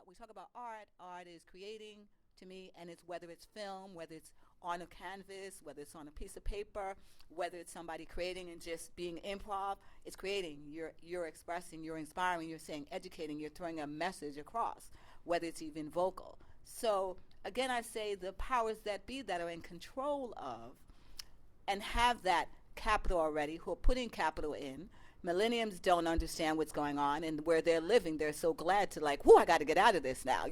we talk about art. Art is creating to me, and it's whether it's film, whether it's on a canvas, whether it's on a piece of paper, whether it's somebody creating and just being improv. It's creating. You're expressing. You're inspiring. You're saying, educating. You're throwing a message across. Whether it's even vocal. So again, I say the powers that be that are in control of and have that capital already, who are putting capital in. Millenniums don't understand what's going on, and where they're living, they're so glad to like, whoo, I got to get out of this now.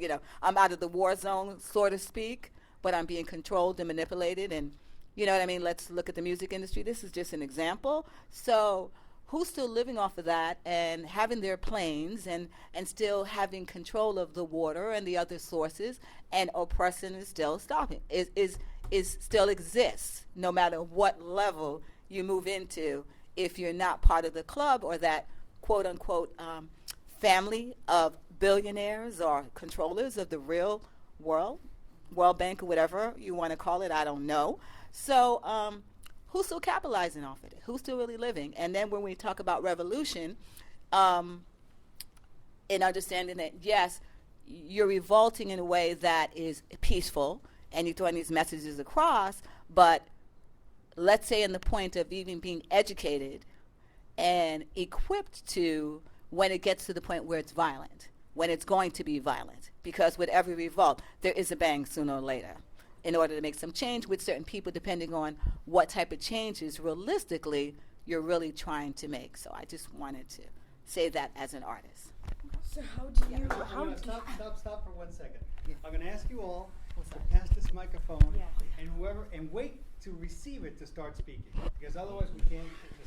I'm out of the war zone, so to speak, but I'm being controlled and manipulated. And you know what I mean? Let's look at the music industry. This is just an example. So who's still living off of that and having their planes and still having control of the water and the other sources, and oppression is still stopping, is still exists no matter what level you move into. If you're not part of the club or that quote unquote family of billionaires or controllers of the real world, World Bank or whatever you want to call it, I don't know. So who's still capitalizing off of it? Who's still really living? And then when we talk about revolution, in understanding that, yes, you're revolting in a way that is peaceful and you're throwing these messages across, but let's say in the point of even being educated and equipped to when it gets to the point where it's violent, when it's going to be violent. Because with every revolt, there is a bang sooner or later in order to make some change with certain people, depending on what type of changes realistically you're really trying to make. So I just wanted to say that as an artist. So how do you... Stop for 1 second. Yeah. I'm going to ask you all to pass this microphone, and wait to receive it to start speaking, because otherwise the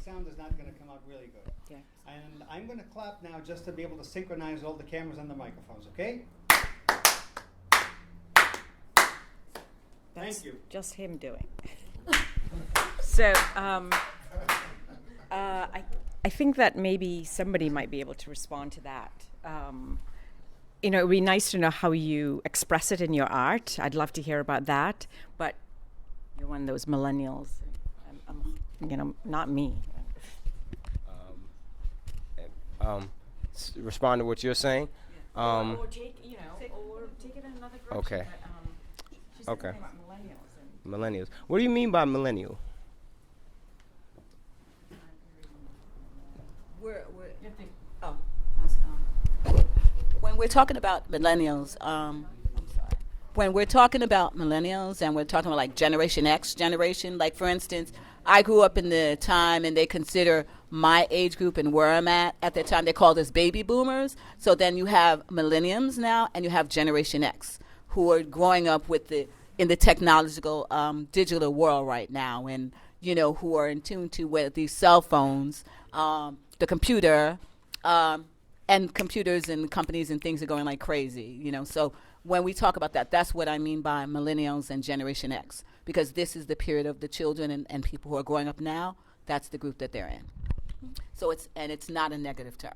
sound is not going to come out really good. Yeah. And I'm going to clap now just to be able to synchronize all the cameras and the microphones, okay? That's Thank you. just him doing. So I think that maybe somebody might be able to respond to that. It would be nice to know how you express it in your art. I'd love to hear about that. But you're one of those millennials. I'm not me. Respond to what you're saying. Or take it in another direction. Okay. But, she's Okay. talking about millennials. Millennials. What do you mean by millennial? When we're talking about millennials, when we're talking about millennials and we're talking about like Generation X generation, like for instance, I grew up in the time and they consider my age group and where I'm at that time, they called us baby boomers. So then you have millenniums now and you have Generation X who are growing up in the technological digital world right now, and who are in tune to where these cell phones, the computer, and computers and companies and things are going like crazy, So when we talk about that, that's what I mean by millennials and Generation X, because this is the period of the children and people who are growing up now. That's the group that they're in. So it's not a negative term.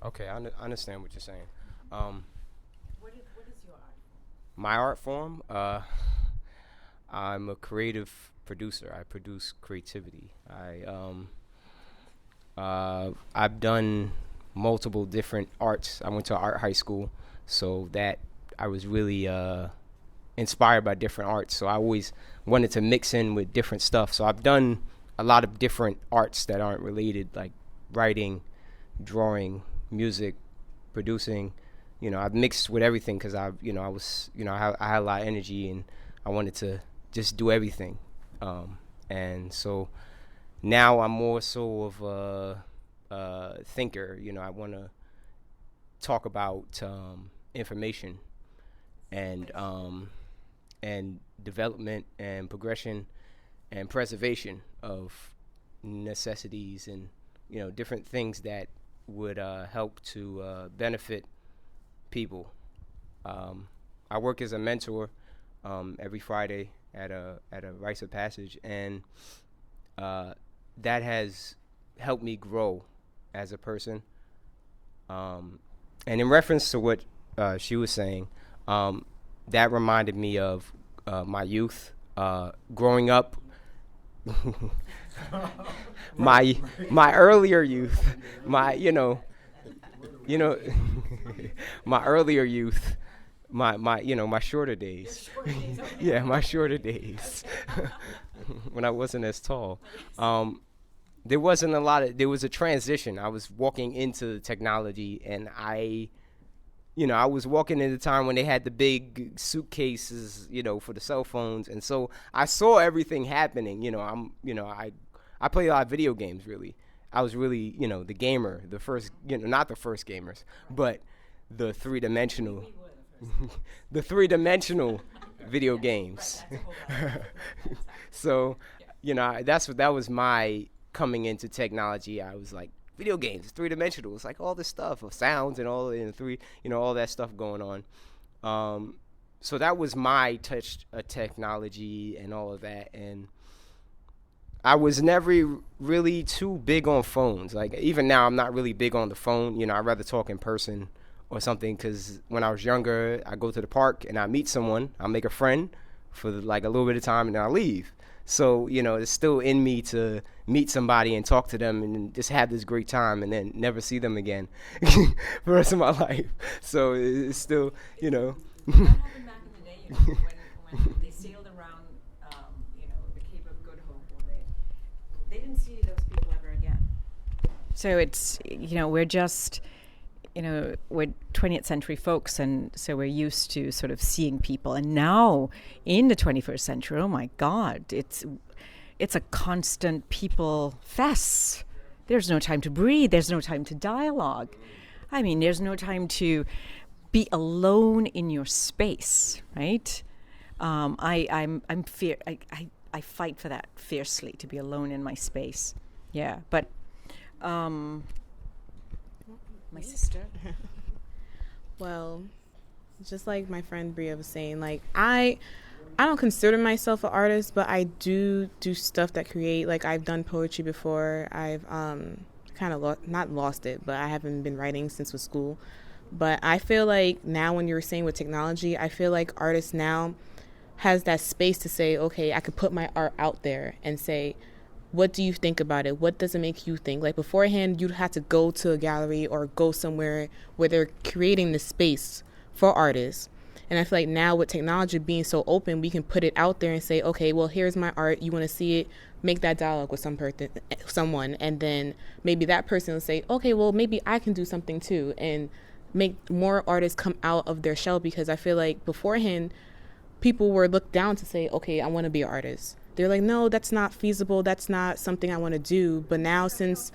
Okay, I understand what you're saying. What is your art? My art form, I'm a creative producer. I produce creativity. I've done multiple different arts. I went to art high school, so that I was really inspired by different arts. So I always wanted to mix in with different stuff. So I've done a lot of different arts that aren't related, like writing, drawing, music, producing. I've mixed with everything because I had a lot of energy and I wanted to just do everything. And so now I'm more so of a thinker. I want to talk about information and development and progression and preservation of necessities and different things that would help to benefit people. I work as a mentor every Friday at a rites of passage, and that has helped me grow as a person. And in reference to what she was saying, that reminded me of my youth, growing up my earlier youth, my my earlier youth, my shorter days. Yeah, my shorter days. When I wasn't as tall. There wasn't there was a transition. I was walking into technology, and I was walking in the time when they had the big suitcases, for the cell phones. And so I saw everything happening. I play a lot of video games, really. I was really, the gamer, the first, not the first gamers, but the three-dimensional, the three-dimensional video games. So, that was my coming into technology. I was like, video games, three-dimensional. It's like all this stuff of sounds and all in all that stuff going on. So that was my touch of technology and all of that. And I was never really too big on phones. Like, even now, I'm not really big on the phone. I'd rather talk in person or something, because when I was younger, I go to the park and I meet someone. I make a friend for like a little bit of time, and then I leave. So, it's still in me to meet somebody and talk to them and just have this great time and then never see them again for the rest of my life. So it's still, That happened back in the day, when they sailed around, the Cape of Good Hope, they didn't see those people ever again. So it's, we're just, we're 20th century folks, and so we're used to sort of seeing people. And now in the 21st century, oh my God, it's a constant people fest. There's no time to breathe. There's no time to dialogue. I mean, there's no time to be alone in your space, right? I fight for that fiercely, to be alone in my space. Yeah, but my sister. Well, just like my friend Bria was saying, like I don't consider myself an artist, but I do stuff that create. Like, I've done poetry before. I've kind of not lost it, but I haven't been writing since was school. But I feel like now, when you were saying with technology, I feel like artists now has that space to say, okay, I could put my art out there and say, what do you think about it? What does it make you think? Like, beforehand, you'd have to go to a gallery or go somewhere where they're creating the space for artists. And I feel like now, with technology being so open, we can put it out there and say, okay, well, here's my art. You want to see it? Make that dialogue with someone. And then maybe that person will say, okay, well, maybe I can do something too. And make more artists come out of their shell, because I feel like beforehand, people were looked down to say, okay, I want to be an artist. They're like, no, that's not feasible. That's not something I want to do. But now, since,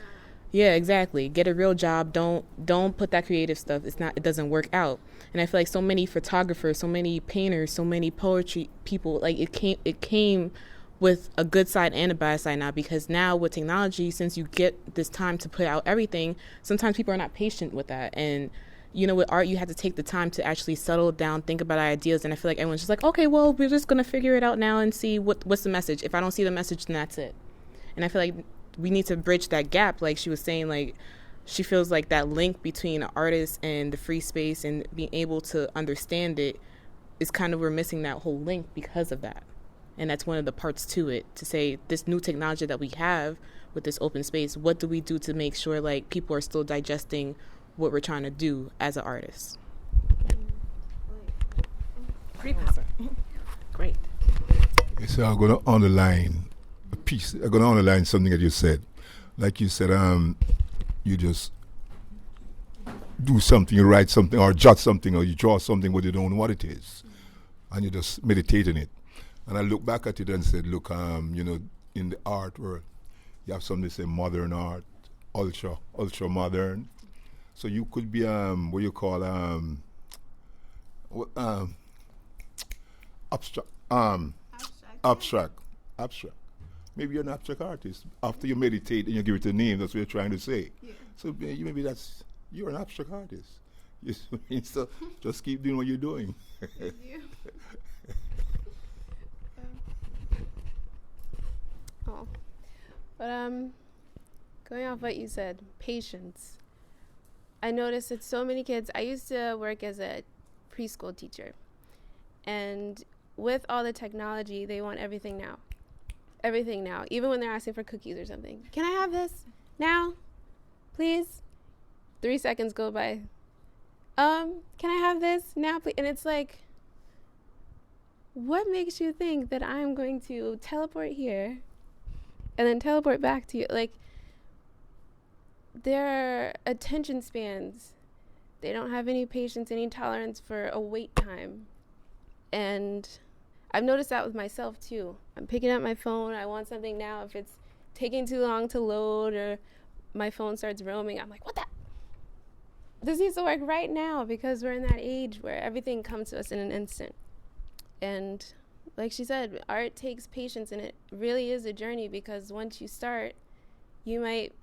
yeah, exactly, get a real job. Don't put that creative stuff. It doesn't work out. And I feel like so many photographers, so many painters, so many poetry people, like it came with a good side and a bad side now, because now with technology, since you get this time to put out everything, sometimes people are not patient with that. And with art, you have to take the time to actually settle down, think about ideas. And I feel like everyone's just like, okay, well, we're just going to figure it out now and see what's the message. If I don't see the message, then that's it. And I feel like we need to bridge that gap. Like she was saying, like, she feels like that link between an artist and the free space and being able to understand it is kind of, we're missing that whole link because of that. And that's one of the parts to it, to say this new technology that we have with this open space, what do we do to make sure like people are still digesting what we're trying to do as an artist? Great. So I'm going to underline a piece. I'm going to underline something that you said. Like you said, you just do something, you write something, or jot something, or you draw something, but you don't know what it is, and you just meditate on it. And I look back at it and said, look, in the art world, you have something say modern art, ultra modern. So you could be what you call abstract. Maybe you're an abstract artist. After you meditate and you give it a name, that's what you're trying to say. Yeah. So maybe you're an abstract artist. So just keep doing what you're doing. Thank you. Going off what you said, patience. I noticed that so many kids, I used to work as a preschool teacher, and with all the technology, they want everything now. everything now. Even when they're asking for cookies or something. Can I have this now? Please? 3 seconds go by. Can I have this now, please? And it's like, what makes you think that I'm going to teleport here and then teleport back to you? Like, their attention spans, they don't have any patience, any tolerance for a wait time. And I've noticed that with myself too. I'm picking up my phone, I want something now. If it's taking too long to load or my phone starts roaming, I'm like, what the? This needs to work right now, because we're in that age where everything comes to us in an instant. And like she said, art takes patience, and it really is a journey, because once you start, you might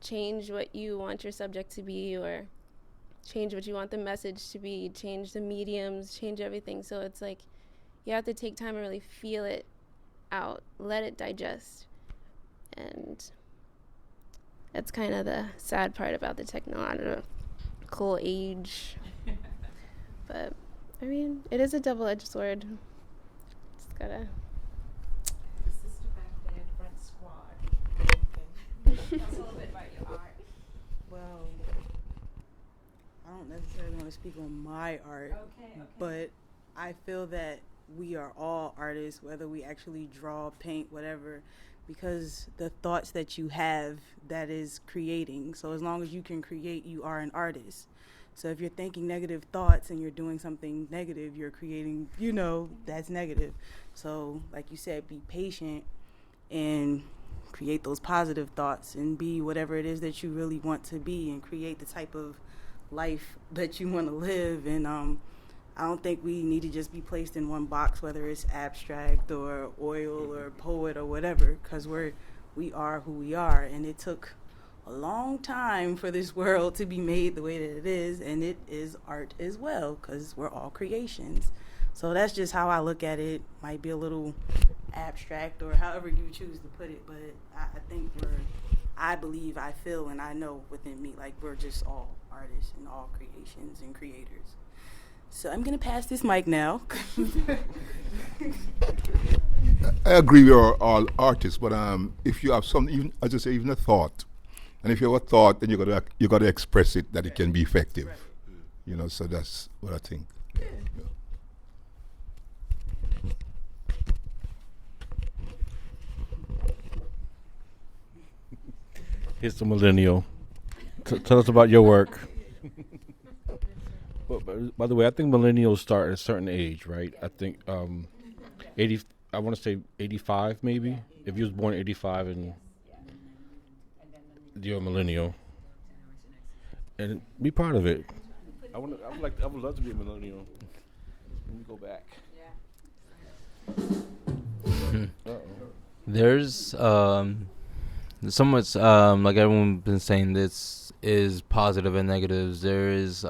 change what you want your subject to be, or change what you want the message to be, change the mediums, change everything. So it's like you have to take time and really feel it out, let it digest. And that's kind of the sad part about the technological age. But I mean, it is a double-edged sword. Just gotta. The sister back there, front squad. Tell us a little bit about your art. Well, I don't necessarily want to speak on my art, but I feel that we are all artists, whether we actually draw, paint, whatever, because the thoughts that you have, that is creating. So as long as you can create, you are an artist. So if you're thinking negative thoughts and you're doing something negative, you're creating, that's negative. So like you said, be patient and create those positive thoughts and be whatever it is that you really want to be, and create the type of life that you want to live. And I don't think we need to just be placed in one box, whether it's abstract or oil or poet or whatever, because we are who we are. And it took a long time for this world to be made the way that it is, and it is art as well, because we're all creations. So that's just how I look at it. Might be a little abstract or however you choose to put it, but I think I believe, I feel, and I know within me, like we're just all artists and all creations and creators. So I'm going to pass this mic now. I agree we are all artists, but if you have something, even, as I say, even a thought, and if you have a thought, then you got to express it that it can be effective. Right. So that's what I think. Yeah. Here's the millennial. Tell us about your work. But by the way, I think millennials start at a certain age, right? I think 80. I want to say 85, maybe. If you was born in 85 and you're a millennial, and be proud of it. I would love to be a millennial. Let me go back. There's so much like everyone's been saying, this is positive and negatives. There is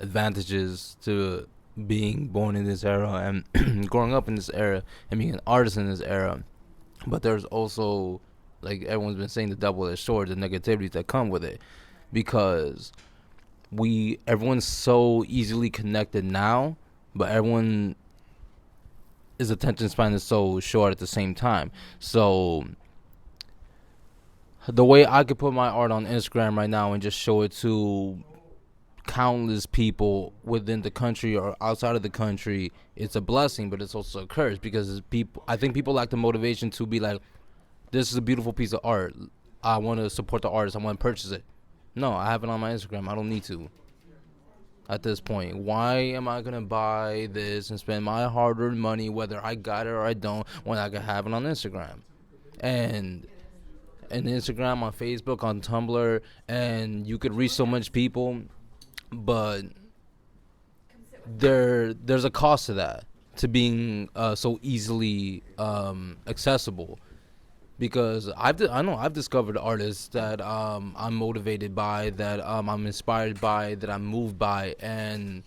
advantages to being born in this era and growing up in this era and being an artist in this era, but there's also, like everyone's been saying, the double-edged sword, the negativities that come with it, because everyone's so easily connected now, but everyone's attention span is so short at the same time. So the way I could put my art on Instagram right now and just show it to countless people within the country or outside of the country, it's a blessing, but it's also a curse, because I think people lack the motivation to be like, this is a beautiful piece of art, I want to support the artist, I want to purchase it. No, I have it on my Instagram, I don't need to. At this point, why am I gonna buy this and spend my hard-earned money, whether I got it or I don't, when I can have it on Instagram? And Instagram, on Facebook, on Tumblr, and you could reach so much people, but there's a cost to that, to being so easily accessible. Because I know I've discovered artists that I'm motivated by, that I'm inspired by, that I'm moved by, and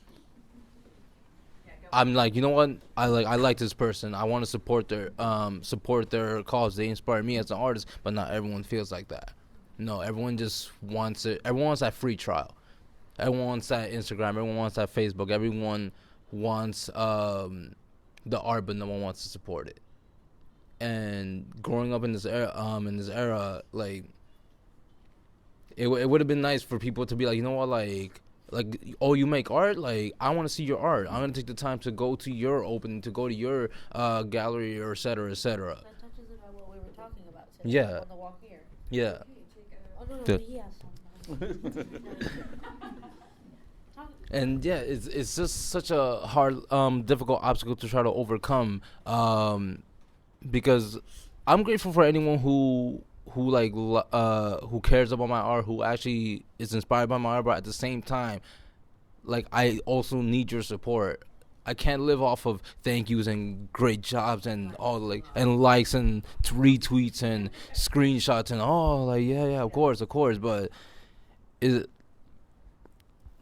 I'm like, you know what? I like this person. I want to support their cause. They inspire me as an artist, but not everyone feels like that. No, everyone just wants it. Everyone wants that free trial. Everyone wants that Instagram. Everyone wants that Facebook. Everyone wants the art, but no one wants to support it. And growing up in this era, like it would have been nice for people to be like, you know what, like, oh, you make art? Like, I want to see your art. I'm gonna take the time to go to your opening, to go to your gallery, or et cetera, et cetera. That touches about what we were talking about today. Yeah. On the walk here. Yeah. Oh, no, The- he has something. And yeah, it's just such a hard, difficult obstacle to try to overcome. Because I'm grateful for anyone who cares about my art, who actually is inspired by my art, but at the same time, like, I also need your support. I can't live off of thank yous and great jobs and all, like, and likes and retweets and screenshots and yeah, of course, but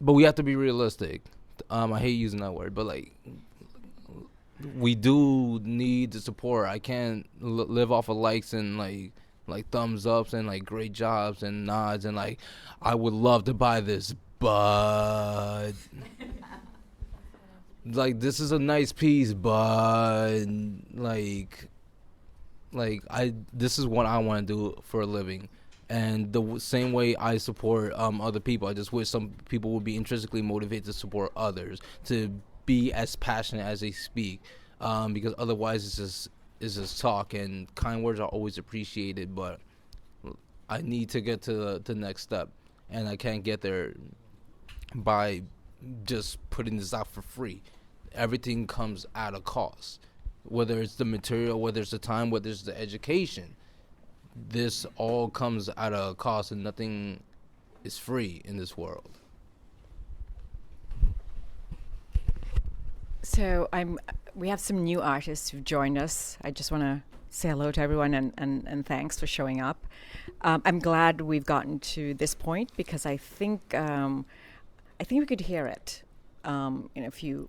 we have to be realistic. I hate using that word, but like, we do need the support. I can't live off of likes and like thumbs ups and like great jobs and nods and like, I would love to buy this, but like, this is a nice piece, but this is what I want to do for a living. And the same way I support other people, I just wish some people would be intrinsically motivated to support others, to be as passionate as they speak, because otherwise it's just talk, and kind words are always appreciated, but I need to get to the next step, and I can't get there by just putting this out for free. Everything comes at a cost, whether it's the material, whether it's the time, whether it's the education. This all comes at a cost, and nothing is free in this world. So we have some new artists who've joined us. I just want to say hello to everyone and thanks for showing up. I'm glad we've gotten to this point, because I think we could hear it in a few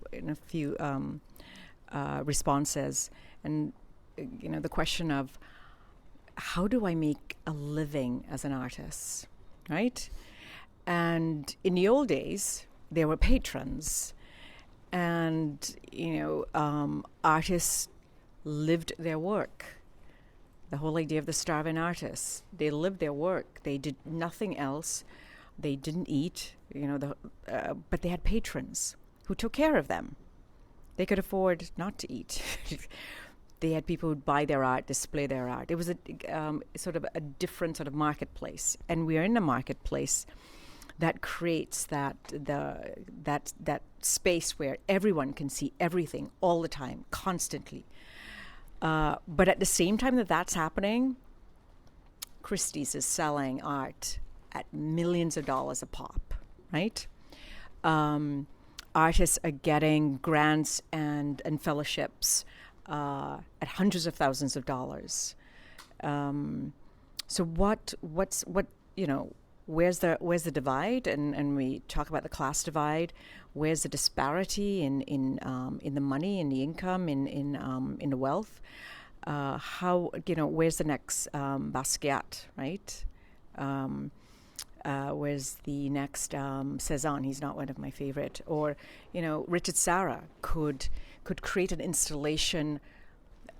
responses, and the question of, how do I make a living as an artist, right? And in the old days, there were patrons, and artists lived their work. The whole idea of the starving artist, they lived their work. They did nothing else. They didn't eat, but they had patrons who took care of them. They could afford not to eat. They had people who'd buy their art, display their art. It was a sort of a different sort of marketplace, and we are in a marketplace that creates that space where everyone can see everything all the time, constantly. But at the same time that's happening, Christie's is selling art at millions of dollars a pop, right? Artists are getting grants and fellowships at hundreds of thousands of dollars. So where's the divide? And we talk about the class divide. Where's the disparity in the money, in the income, in the wealth? Where's the next Basquiat, right? Where's the next Cezanne? He's not one of my favorite. Or Richard Serra could create an installation,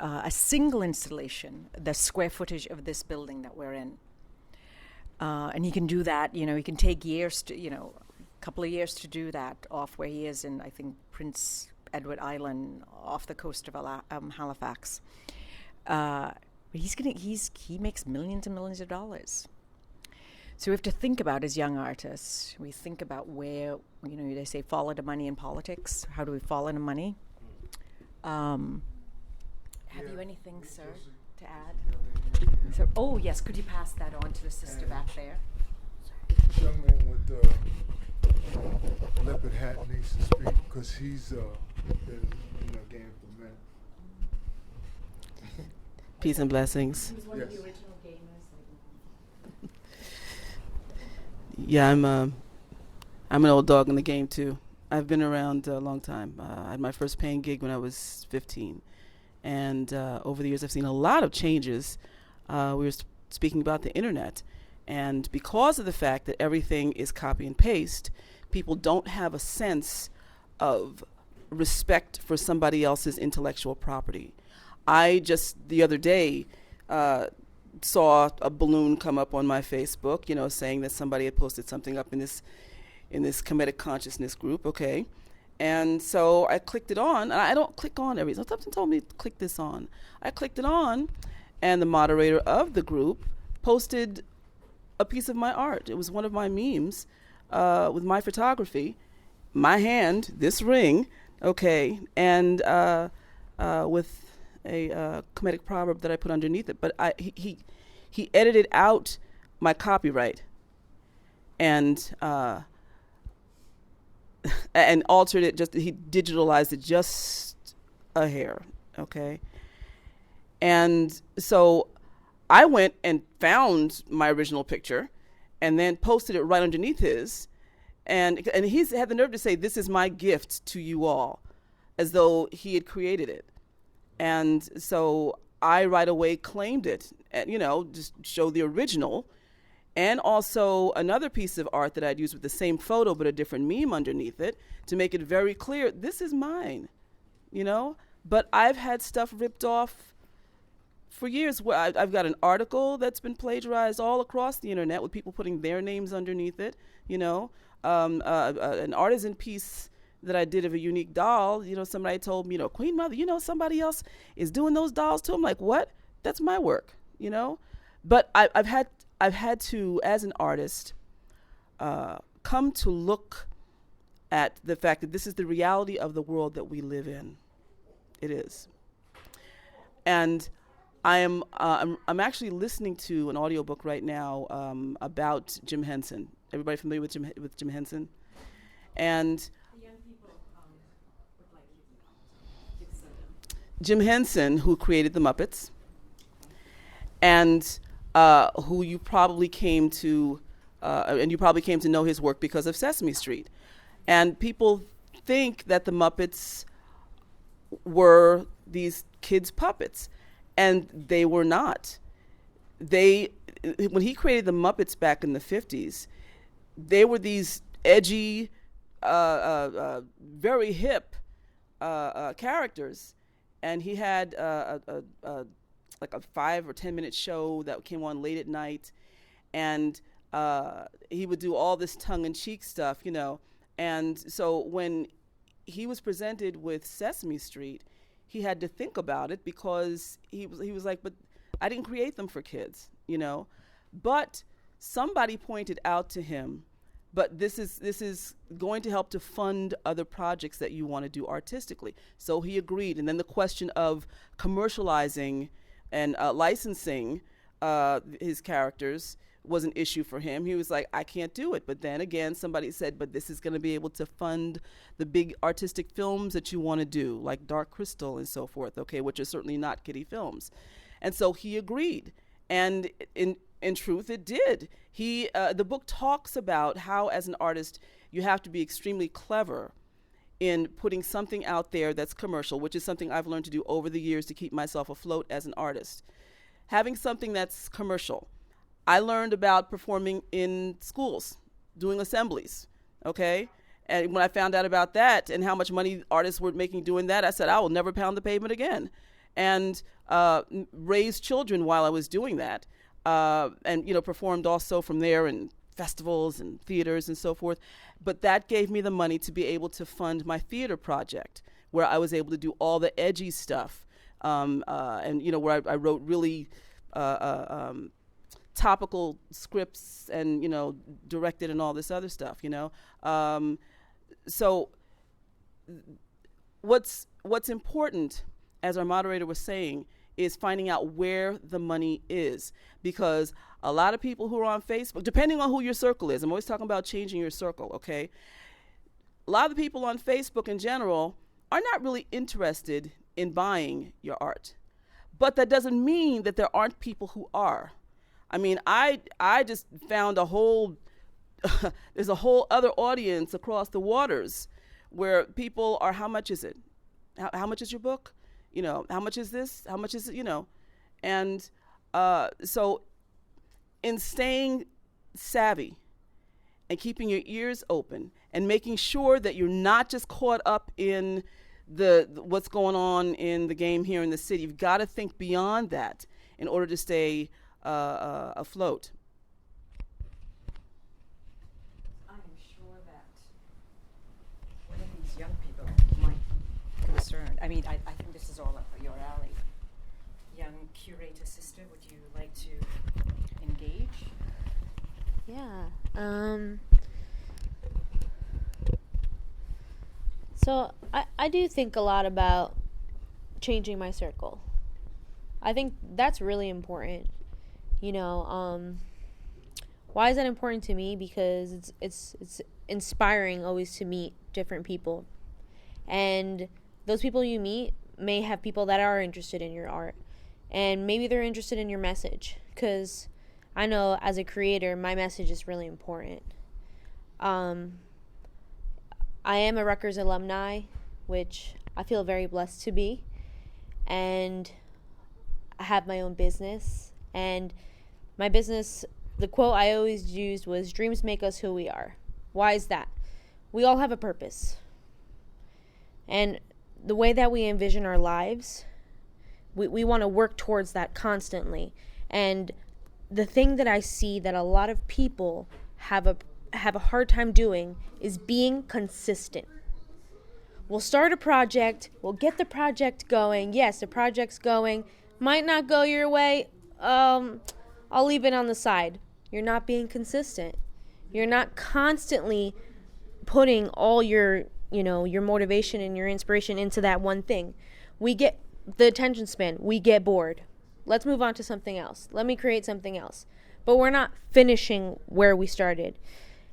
a single installation, the square footage of this building that we're in. And he can do that, he can take years to, a couple of years to do that off where he is in, I think, Prince Edward Island off the coast of Halifax. But he makes millions and millions of dollars. So we have to think about, as young artists, we think about where, they say follow the money in politics. How do we follow the money? Have you anything, sir, to add? So, yes, could you pass that on to the sister back there? This young man with the leopard hat needs to speak, because he's been in the game for a minute. Peace and blessings. He was one of the original gamers. Yeah, I'm an old dog in the game too. I've been around a long time. I had my first paying gig when I was 15. And over the years, I've seen a lot of changes. We were speaking about the internet. And because of the fact that everything is copy and paste, people don't have a sense of respect for somebody else's intellectual property. I just the other day saw a balloon come up on my Facebook, saying that somebody had posted something up in this comedic consciousness group, okay? And so I clicked it on, and I don't click on everything. Something told me to click this on. I clicked it on, and the moderator of the group posted a piece of my art. It was one of my memes with my photography, my hand, this ring, okay, and with a comedic proverb that I put underneath it. But he edited out my copyright and altered it. He digitalized it just a hair, okay. And so I went and found my original picture, and then posted it right underneath his, and he's had the nerve to say, "This is my gift to you all," as though he had created it. And so I right away claimed it, and just show the original, and also another piece of art that I'd used with the same photo but a different meme underneath it to make it very clear, this is mine, But I've had stuff ripped off for years. Where I've got an article that's been plagiarized all across the internet with people putting their names underneath it, an artisan piece that I did of a unique doll. Somebody told me, Queen Mother, somebody else is doing those dolls too. I'm like, what? That's my work, But I've had to, as an artist, come to look at the fact that this is the reality of the world that we live in. It is. And I'm actually listening to an audiobook right now about Jim Henson. Everybody familiar with Jim Henson? And Jim Henson, who created the Muppets, and who you probably came to know his work because of Sesame Street. And people think that the Muppets were these kids' puppets, and they were not. When he created the Muppets back in the 50s, they were these edgy, very hip characters, and he had like a 5 or 10 minute show that came on late at night, and he would do all this tongue-in-cheek stuff, And so when he was presented with Sesame Street, he had to think about it, because he was like, but I didn't create them for kids, But somebody pointed out to him, but this is going to help to fund other projects that you want to do artistically. So he agreed. And then the question of commercializing and licensing his characters was an issue for him. He was like, I can't do it. But then again, somebody said, but this is going to be able to fund the big artistic films that you want to do, like Dark Crystal and so forth, okay, which are certainly not kiddie films. And so he agreed. And in truth, it did. The book talks about how, as an artist, you have to be extremely clever in putting something out there that's commercial, which is something I've learned to do over the years to keep myself afloat as an artist. Having something that's commercial. I learned about performing in schools, doing assemblies, okay? And when I found out about that and how much money artists were making doing that, I said, I will never pound the pavement again. And raised children while I was doing that. And performed also from there in festivals and theaters and so forth. But that gave me the money to be able to fund my theater project, where I was able to do all the edgy stuff, and where I wrote really topical scripts and directed and all this other stuff. So what's important, as our moderator was saying, is finding out where the money is, because a lot of people who are on Facebook, depending on who your circle is, I'm always talking about changing your circle, okay? A lot of the people on Facebook in general are not really interested in buying your art, but that doesn't mean that there aren't people who are. I mean, I just found there's a whole other audience across the waters where people are, how much is it? How much is your book? How much is this? How much is it? And so in staying savvy and keeping your ears open and making sure that you're not just caught up in what's going on in the game here in the city. You've got to think beyond that in order to stay afloat. I am sure that one of these young people might be concerned. I mean, I think this is all up your alley. Young curator sister, would you like to engage? Yeah. So I do think a lot about changing my circle. I think that's really important. You know, why is that important to me? Because it's inspiring always to meet different people. And those people you meet may have people that are interested in your art. And maybe they're interested in your message. Because I know as a creator, my message is really important. I am a Rutgers alumni, which I feel very blessed to be. And I have my own business. And my business, the quote I always used was, "Dreams make us who we are." Why is that? We all have a purpose. And the way that we envision our lives, we want to work towards that constantly. And the thing that I see that a lot of people have a hard time doing is being consistent. We'll start a project, we'll get the project going. Yes, the project's going, might not go your way. I'll leave it on the side. You're not being consistent. You're not constantly putting all your motivation and your inspiration into that one thing. We get the attention span, we get bored. Let's move on to something else. Let me create something else. But we're not finishing where we started.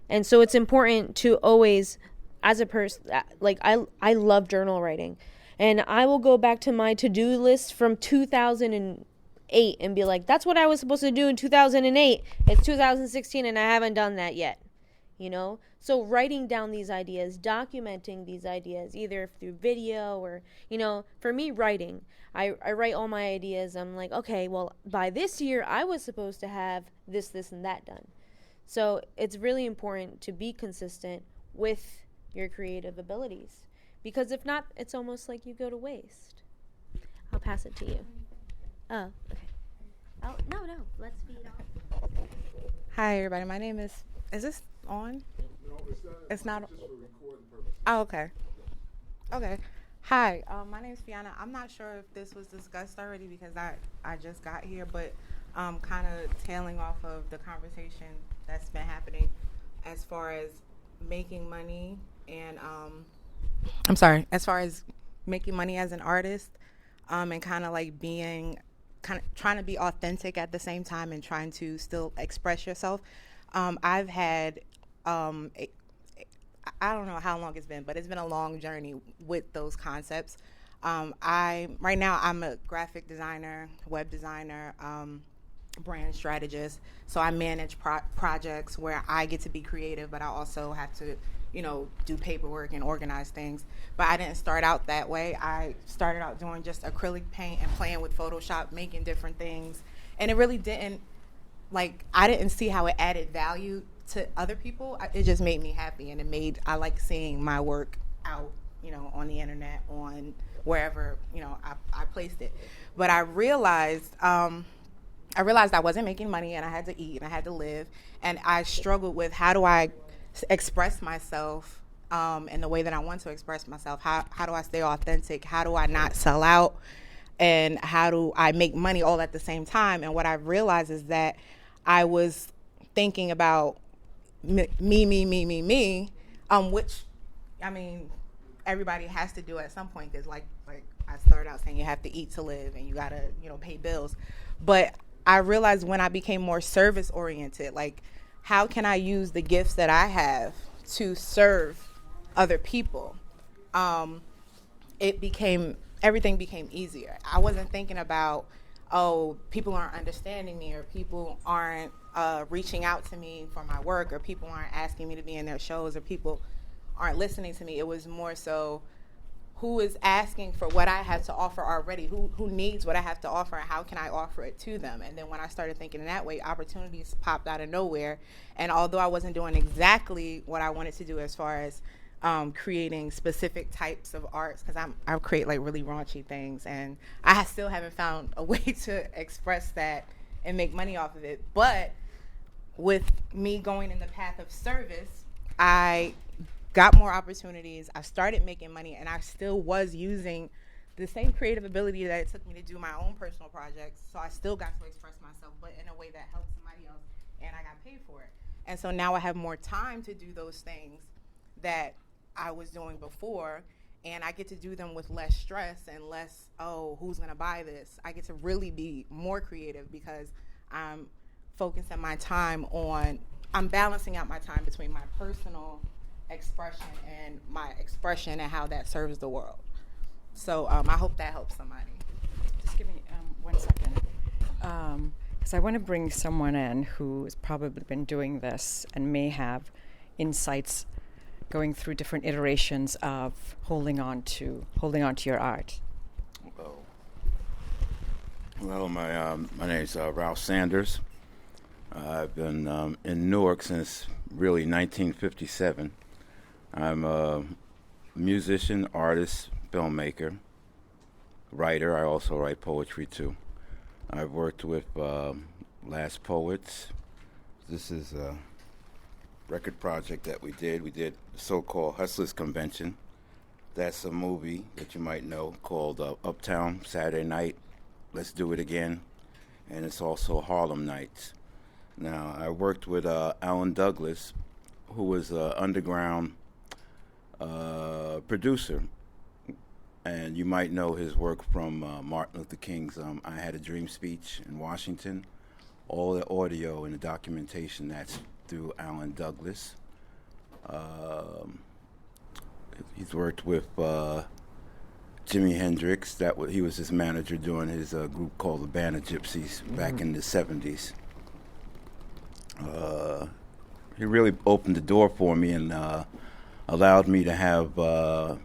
And so it's important to always, as a person, like I love journal writing. And I will go back to my to-do list from 2008 and be like, that's what I was supposed to do in 2008. It's 2016 and I haven't done that yet. You know? So writing down these ideas, documenting these ideas, either through video or, for me, writing. I write all my ideas. I'm like, okay, well, by this year, I was supposed to have this, and that done. So it's really important to be consistent with your creative abilities. Because if not, it's almost like you go to waste. I'll pass it to you. Oh, okay. Oh, no, let's be on. Hi, everybody. My name is this on? No, it's not. Just for recording purposes. Oh, okay. Okay. Hi, my name is Fiona. I'm not sure if this was discussed already because I just got here, but kind of tailing off of the conversation that's been happening as far as making money and as far as making money as an artist, and kind of like trying to be authentic at the same time and trying to still express yourself. I've had I don't know how long it's been, but it's been a long journey with those concepts. Right now I'm a graphic designer, web designer, brand strategist. So I manage projects where I get to be creative, but I also have to, do paperwork and organize things. But I didn't start out that way. I started out doing just acrylic paint and playing with Photoshop, making different things. And it really didn't, I didn't see how it added value to other people. It just made me happy, and I like seeing my work out, on the internet, on wherever, I placed it. But I realized I wasn't making money, and I had to eat and I had to live, and I struggled with how do I express myself in the way that I want to express myself. How do I stay authentic? How do I not sell out? And how do I make money all at the same time? And what I realized is that I was thinking about me, which, I mean, everybody has to do at some point, because like I started out saying, you have to eat to live and you gotta, pay bills. But I realized when I became more service oriented, how can I use the gifts that I have to serve other people? Everything became easier. I wasn't thinking about, people aren't understanding me, or people aren't reaching out to me for my work, or people aren't asking me to be in their shows, or people aren't listening to me. It was more so, who is asking for what I have to offer already? Who needs what I have to offer, and how can I offer it to them? And then when I started thinking in that way, opportunities popped out of nowhere. And although I wasn't doing exactly what I wanted to do as far as creating specific types of arts, because I create like really raunchy things, and I still haven't found a way to express that and make money off of it. But with me going in the path of service, I got more opportunities. I started making money, and I still was using the same creative ability that it took me to do my own personal projects. So I still got to express myself, but in a way that helped somebody else, and I got paid for it. And so now I have more time to do those things that I was doing before, and I get to do them with less stress and less, oh, who's gonna buy this? I get to really be more creative because I'm focusing my time on, I'm balancing out my time between my personal expression and my expression and how that serves the world. So I hope that helps somebody. Just give me 1 second. Because I want to bring someone in who has probably been doing this and may have insights going through different iterations of holding on to your art. Well, my name is Ralph Sanders. I've been in Newark since really 1957. I'm a musician, artist, filmmaker, writer. I also write poetry too. I've worked with Last Poets. This is a record project that we did. We did the so-called Hustlers Convention. That's a movie that you might know called Uptown Saturday Night, Let's Do It Again. And it's also Harlem Nights. Now, I worked with Alan Douglas, who was an underground producer. And you might know his work from Martin Luther King's I Had a Dream speech in Washington. All the audio and the documentation, that's through Alan Douglas. He's worked with Jimi Hendrix. He was his manager during his group called the Band of Gypsies back in the 70s. He really opened the door for me and allowed me to have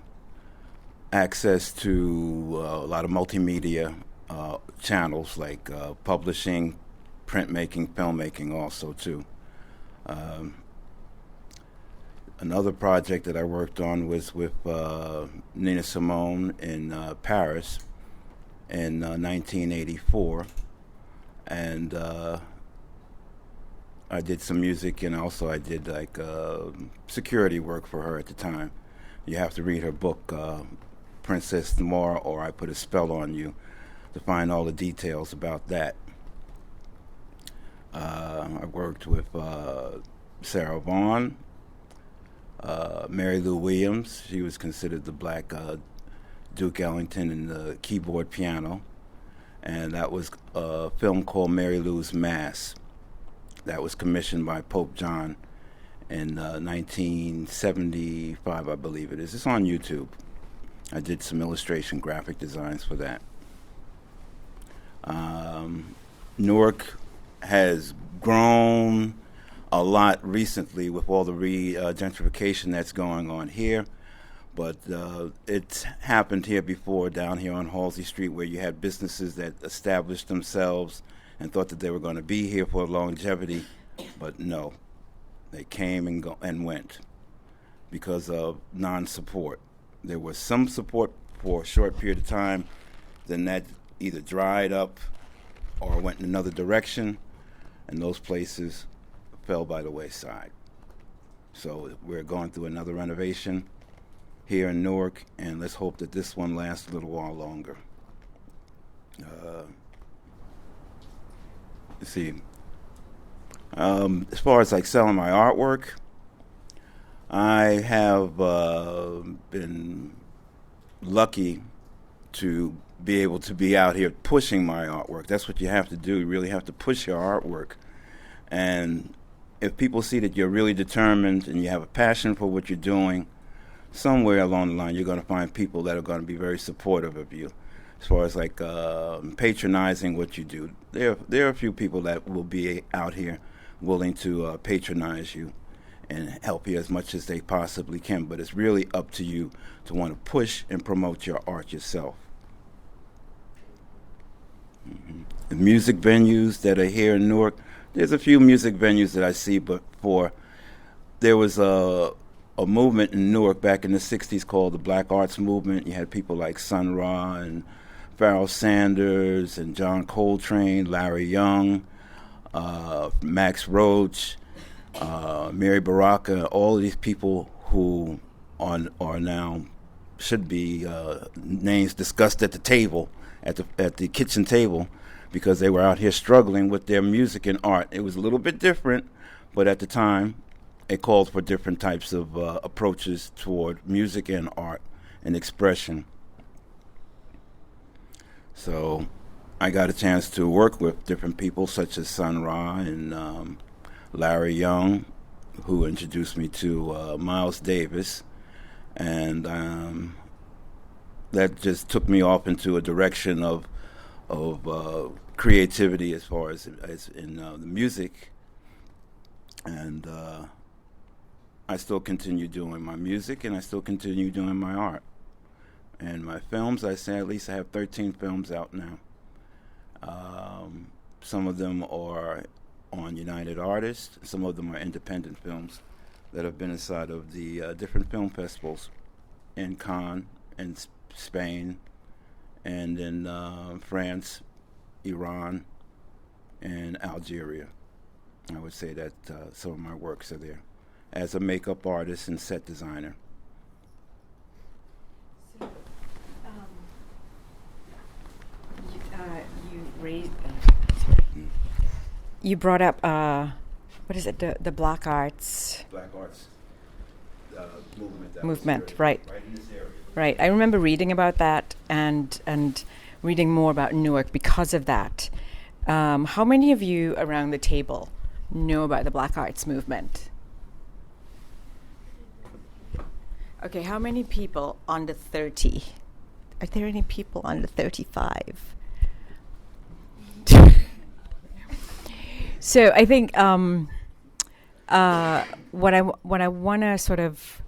access to a lot of multimedia channels like publishing, printmaking, filmmaking also too. Another project that I worked on was with Nina Simone in Paris in 1984, and I did some music, and also I did like security work for her at the time. You have to read her book, Princess Noir, or I Put a Spell on You, to find all the details about that. I worked with Sarah Vaughan, Mary Lou Williams. She was considered the black Duke Ellington in the keyboard piano. And that was a film called Mary Lou's Mass. That was commissioned by Pope John in 1975, I believe it is. It's on YouTube. I did some illustration graphic designs for that. Newark has grown a lot recently with all the gentrification that's going on here, but it's happened here before down here on Halsey Street, where you had businesses that established themselves and thought that they were going to be here for longevity, but no, they came and went because of non-support. There was some support for a short period of time, then that either dried up or went in another direction, and those places fell by the wayside. So we're going through another renovation here in Newark, and let's hope that this one lasts a little while longer. Let's see. As far as like selling my artwork, I have been lucky to be able to be out here pushing my artwork. That's what you have to do. You really have to push your artwork. And if people see that you're really determined and you have a passion for what you're doing, somewhere along the line you're going to find people that are going to be very supportive of you. As far as like patronizing what you do, there are a few people that will be out here willing to patronize you and help you as much as they possibly can, but it's really up to you to want to push and promote your art yourself. The music venues that are here in Newark, there's a few music venues that I see, but there was a a movement in Newark back in the 60s called the Black Arts Movement. You had people like Sun Ra and Pharoah Sanders and John Coltrane, Larry Young, Max Roach, Mary Baraka, all of these people who are now should be names discussed at the table, at the kitchen table, because they were out here struggling with their music and art. It was a little bit different, but at the time, it called for different types of approaches toward music and art and expression. So I got a chance to work with different people such as Sun Ra and Larry Young, who introduced me to Miles Davis. And that just took me off into a direction of creativity as far as in the music. And I still continue doing my music, and I still continue doing my art. And my films, I say at least I have 13 films out now. Some of them are on United Artists. Some of them are independent films that have been inside of the different film festivals in Cannes, in Spain, and in France, Iran, and Algeria. I would say that some of my works are there as a makeup artist and set designer. So, you brought up what is it? The Black Arts. Black Arts movement. Movement, right? Right in this area. Right. I remember reading about that and reading more about Newark because of that. How many of you around the table know about the Black Arts movement? Okay, how many people under 30? Are there any people under 35? So I think what I want to sort of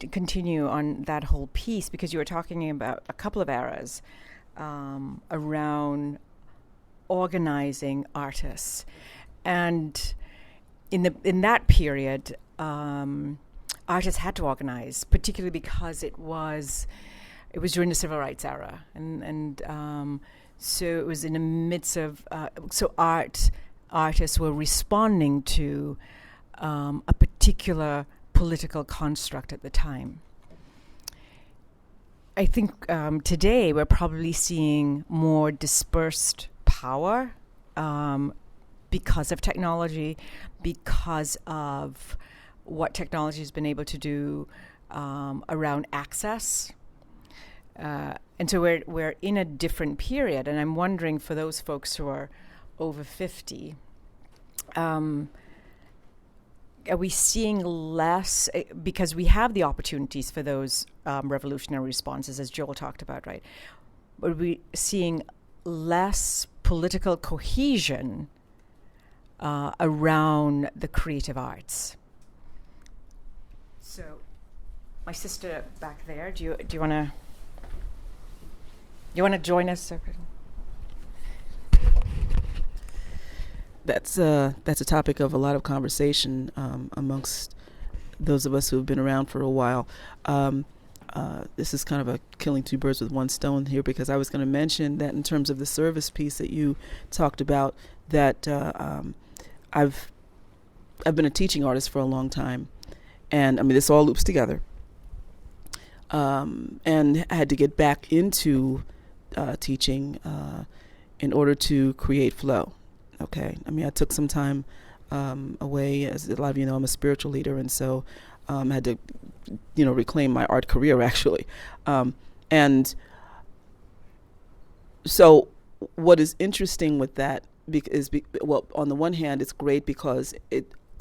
continue on that whole piece, because you were talking about a couple of eras around organizing artists, and in that period, artists had to organize, particularly because it was during the civil rights era, and so it was in the midst of artists were responding to a particular political construct at the time. I think today we're probably seeing more dispersed power because of technology, because of what technology has been able to do around access. And so we're in a different period, and I'm wondering, for those folks who are over 50, are we seeing less, because we have the opportunities for those revolutionary responses, as Joel talked about, right? Are we seeing less political cohesion around the creative arts? So, my sister back there, do you want to? You want to join us? That's a topic of a lot of conversation amongst those of us who have been around for a while. This is kind of a killing two birds with one stone here, because I was going to mention that in terms of the service piece that you talked about, that I've been a teaching artist for a long time, and I mean this all loops together. And I had to get back into teaching in order to create flow. Okay, I mean I took some time away. As a lot of you know, I'm a spiritual leader, and so I had to, reclaim my art career actually. And so what is interesting with that is, on the one hand, it's great because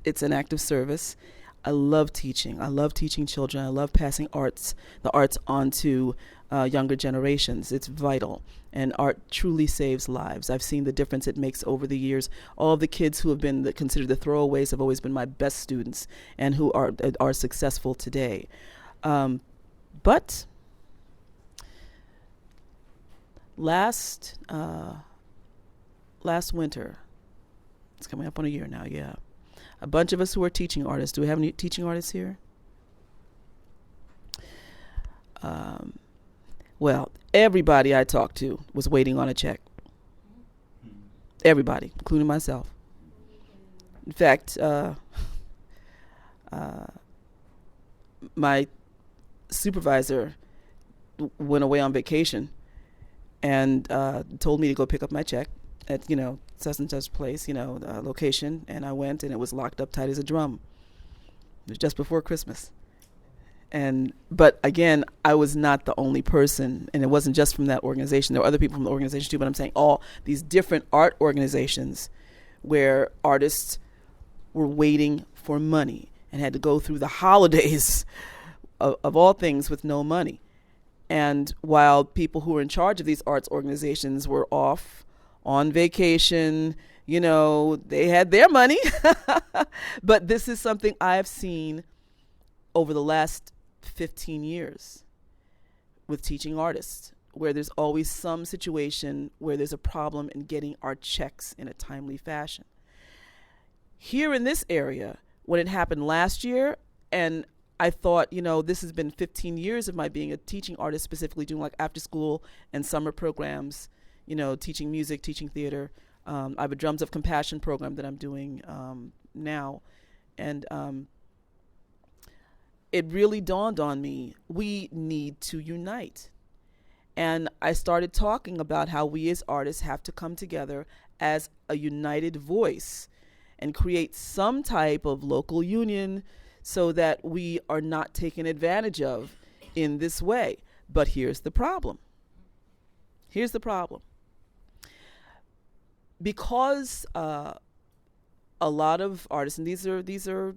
it's an act of service. I love teaching. I love teaching children. I love passing the arts on to younger generations. It's vital. And art truly saves lives. I've seen the difference it makes over the years. All of the kids who have been considered the throwaways have always been my best students, and who are successful today. But last winter, It's coming up on a year now, yeah. A bunch of us who are teaching artists. Do we have any teaching artists here? Well, everybody I talked to was waiting on a check. Everybody, including myself. In fact, my supervisor went away on vacation and told me to go pick up my check at, such and such place, location. And I went, and it was locked up tight as a drum. It was just before Christmas. But again, I was not the only person, and it wasn't just from that organization. There were other people from the organization too, but I'm saying all these different art organizations where artists were waiting for money and had to go through the holidays of all things with no money. And while people who were in charge of these arts organizations were off on vacation, they had their money. But this is something I've seen over the last 15 years with teaching artists, where there's always some situation where there's a problem in getting our checks in a timely fashion. Here in this area, when it happened last year, and I thought, this has been 15 years of my being a teaching artist, specifically doing like after school and summer programs, teaching music, teaching theater. I have a Drums of Compassion program that I'm doing now. And it really dawned on me, we need to unite. And I started talking about how we as artists have to come together as a united voice and create some type of local union so that we are not taken advantage of in this way. But here's the problem. Because a lot of artists, and these are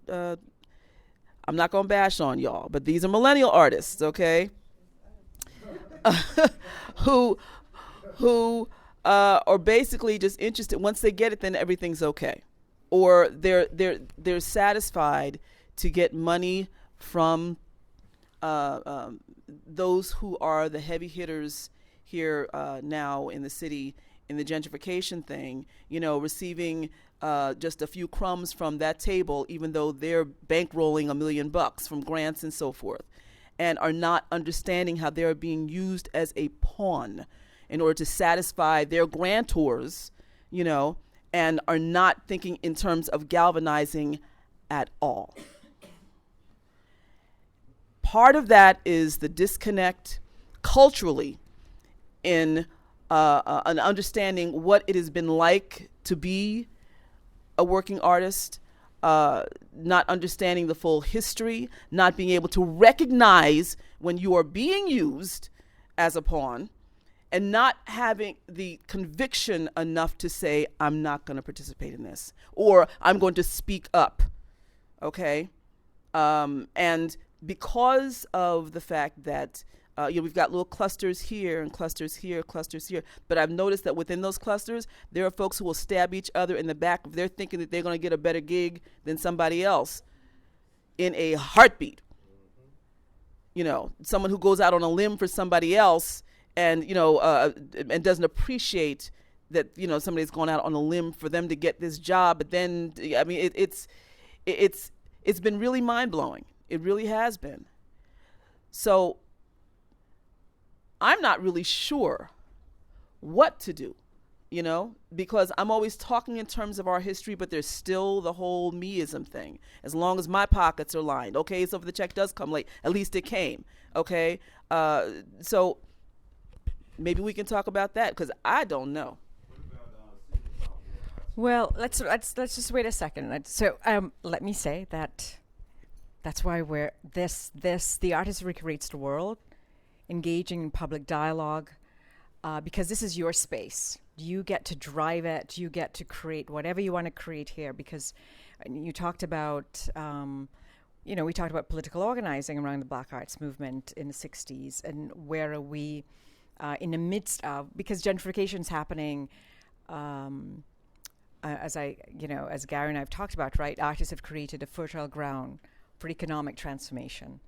I'm not gonna bash on y'all, but these are millennial artists, okay? who are basically just interested. Once they get it, then everything's okay, or they're satisfied to get money from those who are the heavy hitters here now in the city in the gentrification thing. Receiving just a few crumbs from that table, even though they're bankrolling $1 million from grants and so forth, and are not understanding how they're being used as a pawn in order to satisfy their grantors, and are not thinking in terms of galvanizing at all. Part of that is the disconnect culturally in an understanding what it has been like to be a working artist, not understanding the full history, not being able to recognize when you are being used as a pawn, and not having the conviction enough to say, I'm not going to participate in this, or I'm going to speak up, okay? And because of the fact that we've got little clusters here and clusters here, but I've noticed that within those clusters, there are folks who will stab each other in the back if they're thinking that they're going to get a better gig than somebody else in a heartbeat. Someone who goes out on a limb for somebody else and, and doesn't appreciate that, somebody's gone out on a limb for them to get this job. But then, it's been really mind-blowing. It really has been. So I'm not really sure what to do, because I'm always talking in terms of our history, but there's still the whole meism thing. As long as my pockets are lined, okay, so if the check does come late, at least it came, okay? So maybe we can talk about that, because I don't know. Well, let's just wait a second. So let me say that that's why we're the Artist Recreates the World, engaging in public dialogue, because this is your space. You get to drive it. You get to create whatever you want to create here. Because you talked about, we talked about political organizing around the Black Arts Movement in the 60s, and where are we in the midst of, because gentrification is happening, as Gary and I have talked about, right? Artists have created a fertile ground for economic transformation.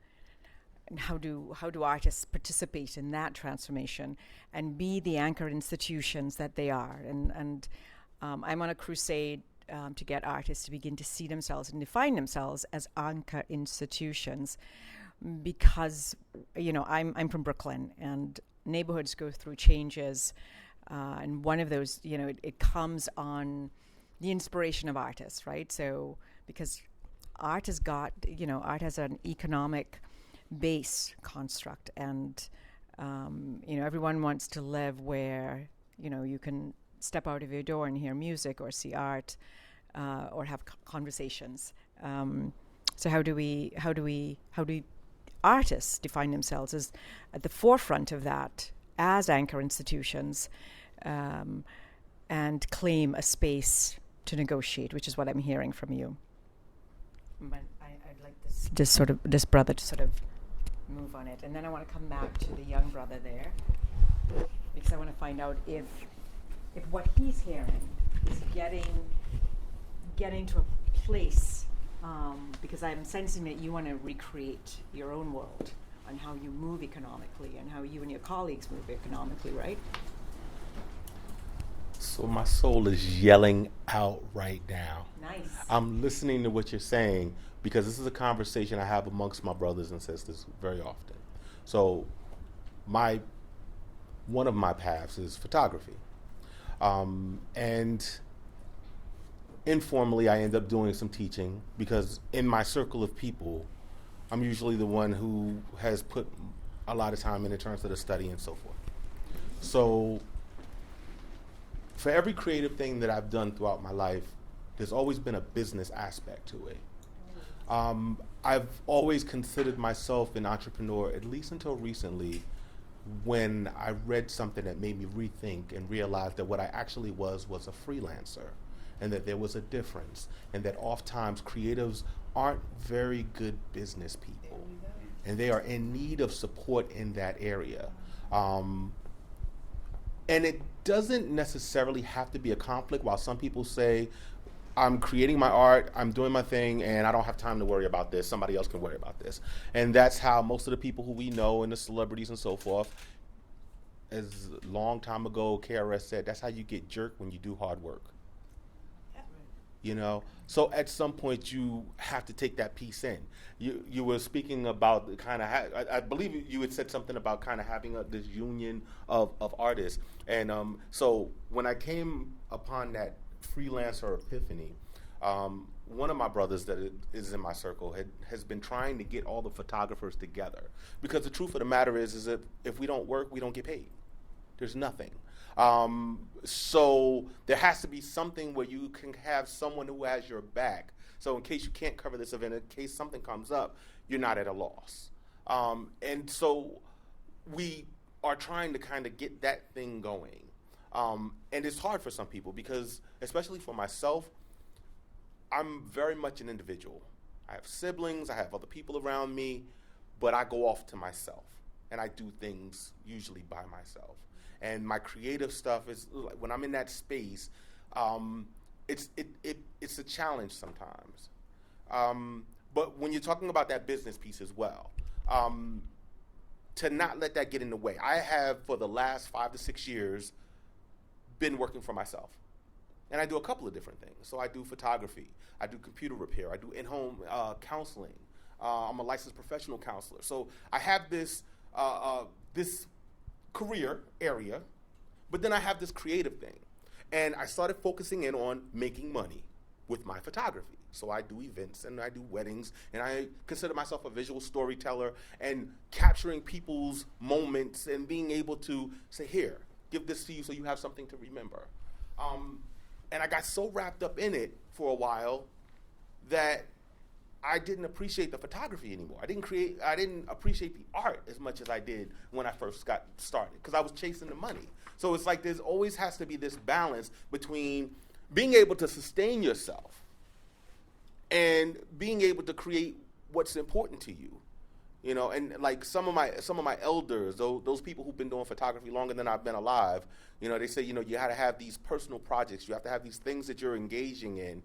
And how do artists participate in that transformation and be the anchor institutions that they are? And I'm on a crusade to get artists to begin to see themselves and define themselves as anchor institutions, because I'm from Brooklyn, and neighborhoods go through changes, and one of those, it comes on the inspiration of artists, right? So because art has an economic base construct, and everyone wants to live where you can step out of your door and hear music or see art, or have conversations. So how do artists define themselves as at the forefront of that as anchor institutions, and claim a space to negotiate, which is what I'm hearing from you. But I'd like this brother to sort of move on it, and then I want to come back to the young brother there, because I want to find out if what he's hearing is getting to a place, because I'm sensing that you want to recreate your own world on how you move economically and how you and your colleagues move economically, right? So my soul is yelling out right now. Nice. I'm listening to what you're saying, because this is a conversation I have amongst my brothers and sisters very often. So one of my paths is photography. And informally, I end up doing some teaching, because in my circle of people, I'm usually the one who has put a lot of time in terms of the study and so forth. So for every creative thing that I've done throughout my life, there's always been a business aspect to it. I've always considered myself an entrepreneur, at least until recently, when I read something that made me rethink and realize that what I actually was a freelancer, and that there was a difference, and that oftentimes creatives aren't very good business people, and they are in need of support in that area. And it doesn't necessarily have to be a conflict. While some people say, I'm creating my art, I'm doing my thing, and I don't have time to worry about this. Somebody else can worry about this. And that's how most of the people who we know, and the celebrities and so forth, as a long time ago, KRS said, that's how you get jerked when you do hard work. So at some point you have to take that piece in. You were speaking about the kind of, I believe you had said something about kind of having this union of artists. And so when I came upon that freelancer epiphany, one of my brothers that is in my circle has been trying to get all the photographers together, because the truth of the matter is that if we don't work, we don't get paid. There's nothing. So there has to be something where you can have someone who has your back. So in case you can't cover this event, in case something comes up, you're not at a loss. And so we are trying to kind of get that thing going. And it's hard for some people, because, especially for myself, I'm very much an individual. I have siblings, I have other people around me, but I go off to myself, and I do things usually by myself. And my creative stuff is, when I'm in that space, it's a challenge sometimes. But when you're talking about that business piece as well, to not let that get in the way. I have, for the last 5 to 6 years, been working for myself. And I do a couple of different things. So I do photography, I do computer repair, I do in-home counseling. I'm a licensed professional counselor. So I have this career area, but then I have this creative thing. And I started focusing in on making money with my photography. So I do events and I do weddings, and I consider myself a visual storyteller, and capturing people's moments and being able to say, here, give this to you so you have something to remember. And I got so wrapped up in it for a while that I didn't appreciate the photography anymore. I didn't appreciate the art as much as I did when I first got started, because I was chasing the money. So it's like there's always has to be this balance between being able to sustain yourself and being able to create what's important to you. And like some of my elders, those people who've been doing photography longer than I've been alive, they say, you have to have these personal projects. You have to have these things that you're engaging in,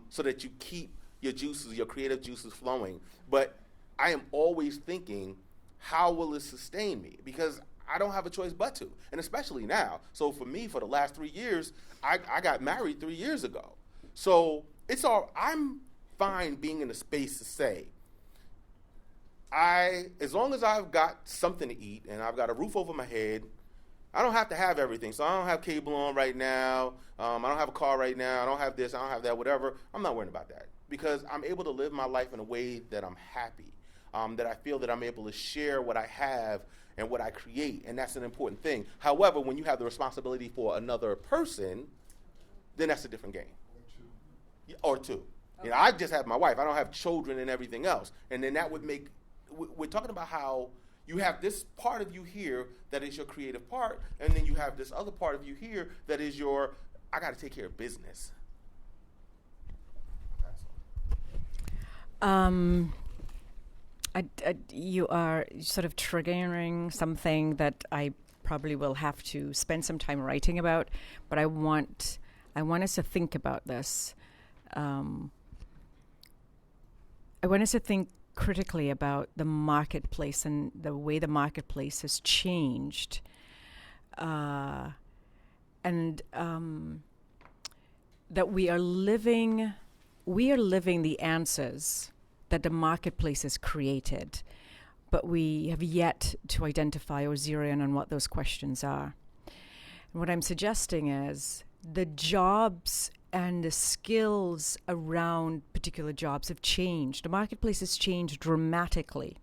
so that you keep your creative juices flowing. But I am always thinking, how will it sustain me? Because I don't have a choice but to, and especially now. So for me, for the last 3 years, I got married 3 years ago. So I'm fine being in a space to say, as long as I've got something to eat and I've got a roof over my head, I don't have to have everything. So I don't have cable on right now. I don't have a car right now. I don't have this. I don't have that, whatever. I'm not worrying about that because I'm able to live my life in a way that I'm happy, that I feel that I'm able to share what I have and what I create, and that's an important thing. However, when you have the responsibility for another person, then that's a different game. Or two. You know, I just have my wife. I don't have children and everything else. And then that would make, we're talking about how you have this part of you here that is your creative part, and then you have this other part of you here that is your, I got to take care of business. You are sort of triggering something that I probably will have to spend some time writing about, but I want us to think about this. I want us to think critically about the marketplace and the way the marketplace has changed, and that we are living the answers that the marketplace has created, but we have yet to identify or zero in on what those questions are. And what I'm suggesting is the jobs and the skills around particular jobs have changed. The marketplace has changed dramatically.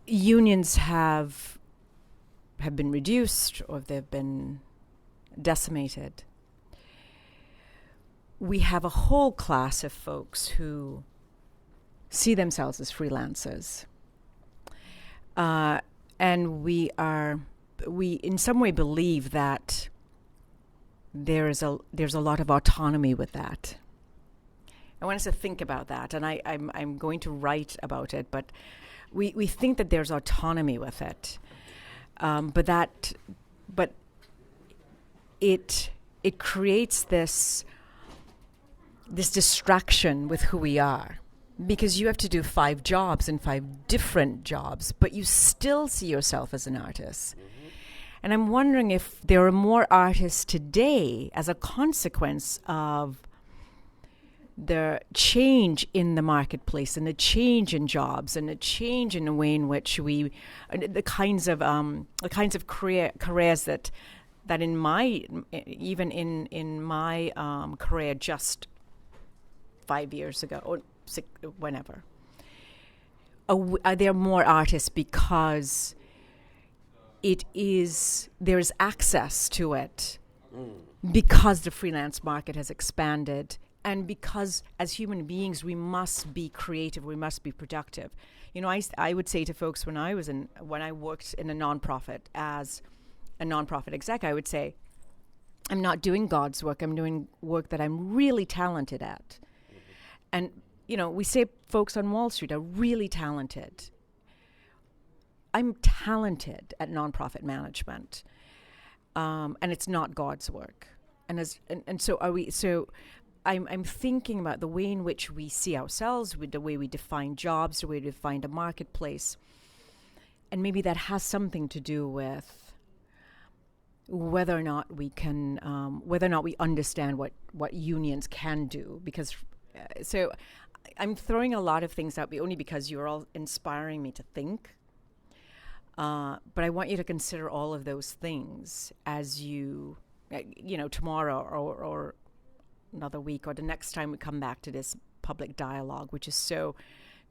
Unions have been reduced or they've been decimated. We have a whole class of folks who see themselves as freelancers. And we in some way believe that there's a lot of autonomy with that. I want us to think about that, and I'm going to write about it, but we think that there's autonomy with it. But it creates this distraction with who we are, because you have to do 5 jobs and 5 different jobs, but you still see yourself as an artist. And I'm wondering if there are more artists today as a consequence of the change in the marketplace and the change in jobs and the change in the way in which the kinds of careers that in my career just 5 years ago or whenever, are there more artists because there's access to it, because the freelance market has expanded, and because as human beings we must be creative, we must be productive. You know, I would say to folks when I worked in a nonprofit as a nonprofit exec, I would say, I'm not doing God's work, I'm doing work that I'm really talented at. And, you know, we say folks on Wall Street are really talented. I'm talented at nonprofit management, and it's not God's work. And so are we. So I'm thinking about the way in which we see ourselves, with the way we define jobs, the way we define the marketplace, and maybe that has something to do with whether or not we can, whether or not we understand what unions can do. Because so I'm throwing a lot of things out, only because you're all inspiring me to think. But I want you to consider all of those things as tomorrow or another week or the next time we come back to this public dialogue, which is so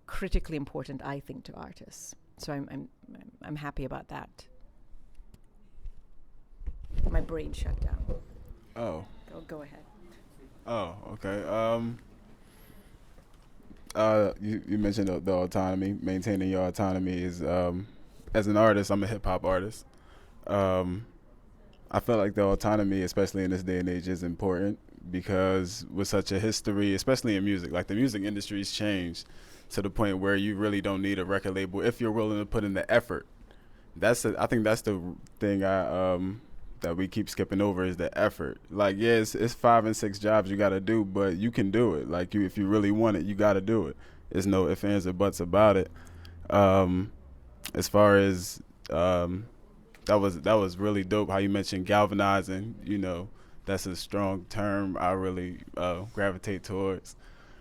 critically important, I think, to artists. So I'm happy about that. My brain shut down. Oh. Go ahead. Oh, okay. You mentioned the autonomy. Maintaining your autonomy is, as an artist, I'm a hip hop artist. I feel like the autonomy, especially in this day and age, is important because with such a history, especially in music, like the music industry's changed to the point where you really don't need a record label if you're willing to put in the effort. I think that's the thing that we keep skipping over is the effort. Like, yeah, it's 5 and 6 jobs you got to do, but you can do it. Like, if you really want it, you got to do it. There's no ifs, ands, or buts about it. As far as that was really dope how you mentioned galvanizing, that's a strong term I really gravitate towards.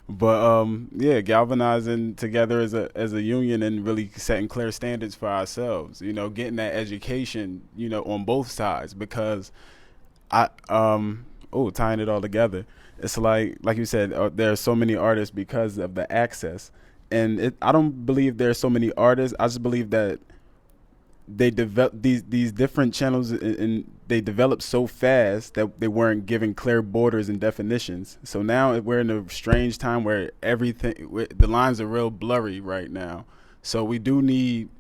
But yeah, galvanizing together as a union and really setting clear standards for ourselves. You know, getting that education, you know, on both sides, because tying it all together. It's like you said, there are so many artists because of the access, and I don't believe there are so many artists. I just believe that they develop these different channels, and they developed so fast that they weren't given clear borders and definitions. So now we're in a strange time where the lines are real blurry right now. So we do need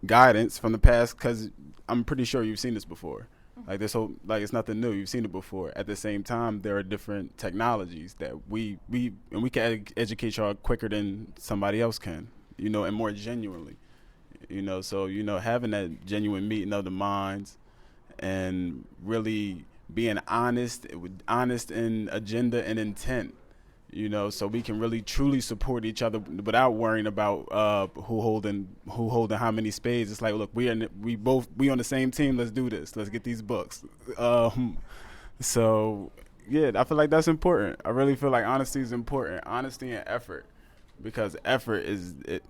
guidance from the past, because I'm pretty sure you've seen this before. Like this whole, like, it's nothing new. You've seen it before. At the same time, there are different technologies that we can educate y'all quicker than somebody else can, you know, and more genuinely. You know, so, you know, having that genuine meeting of the minds and really being honest in agenda and intent, you know, so we can really truly support each other without worrying about who holding how many spades. It's like, look, we on the same team. Let's do this. Let's get these books. So yeah, I feel like that's important. I really feel like honesty is important. Honesty and effort, because effort is it.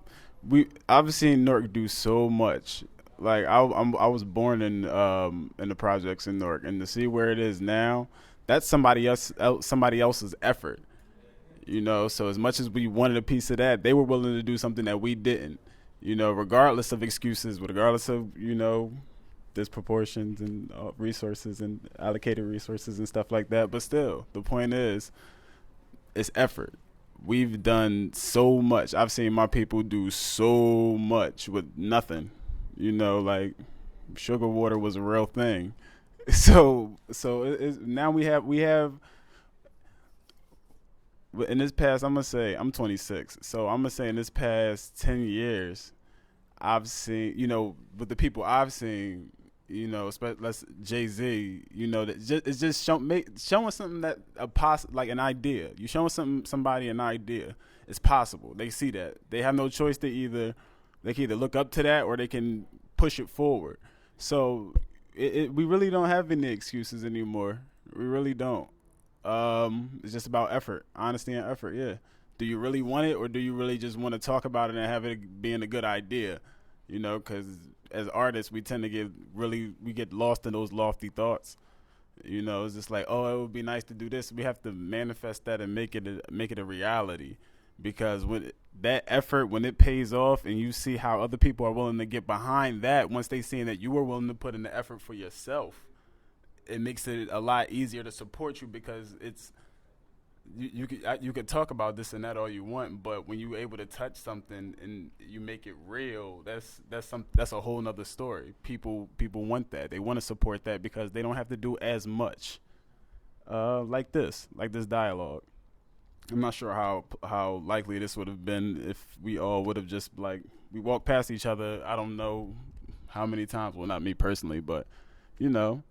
I've seen Newark do so much. Like I was born in the projects in Newark, and to see where it is now, that's somebody else's effort. You know, so as much as we wanted a piece of that, they were willing to do something that we didn't. You know, regardless of excuses, regardless of, you know, disproportions and resources and allocated resources and stuff like that. But still, the point is, it's effort. We've done so much. I've seen my people do so much with nothing. You know, like sugar water was a real thing. So now we have. In this past, I'm gonna say I'm 26. So I'm gonna say in this past 10 years, I've seen, you know, with the people I've seen, you know, especially Jay-Z, you know, that it's just showing something that like an idea. You showing somebody an idea. It's possible. They see that. They have no choice. They can either look up to that or they can push it forward. So we really don't have any excuses anymore. We really don't. It's just about effort, honesty and effort. Yeah. Do you really want it, or do you really just want to talk about it and have it being a good idea? You know, because as artists, we tend to get lost in those lofty thoughts. You know, it's just like, oh, it would be nice to do this. We have to manifest that and make it a reality, because when that effort, when it pays off, and you see how other people are willing to get behind that, once they see that you were willing to put in the effort for yourself, it makes it a lot easier to support you, because it's you could talk about this and that all you want, but when you're able to touch something and you make it real, that's a whole nother story. People want that. They want to support that because they don't have to do as much. Like this dialogue. I'm not sure how likely this would have been if we all would have just, like, we walked past each other. I don't know how many times. Well, not me personally, but you know.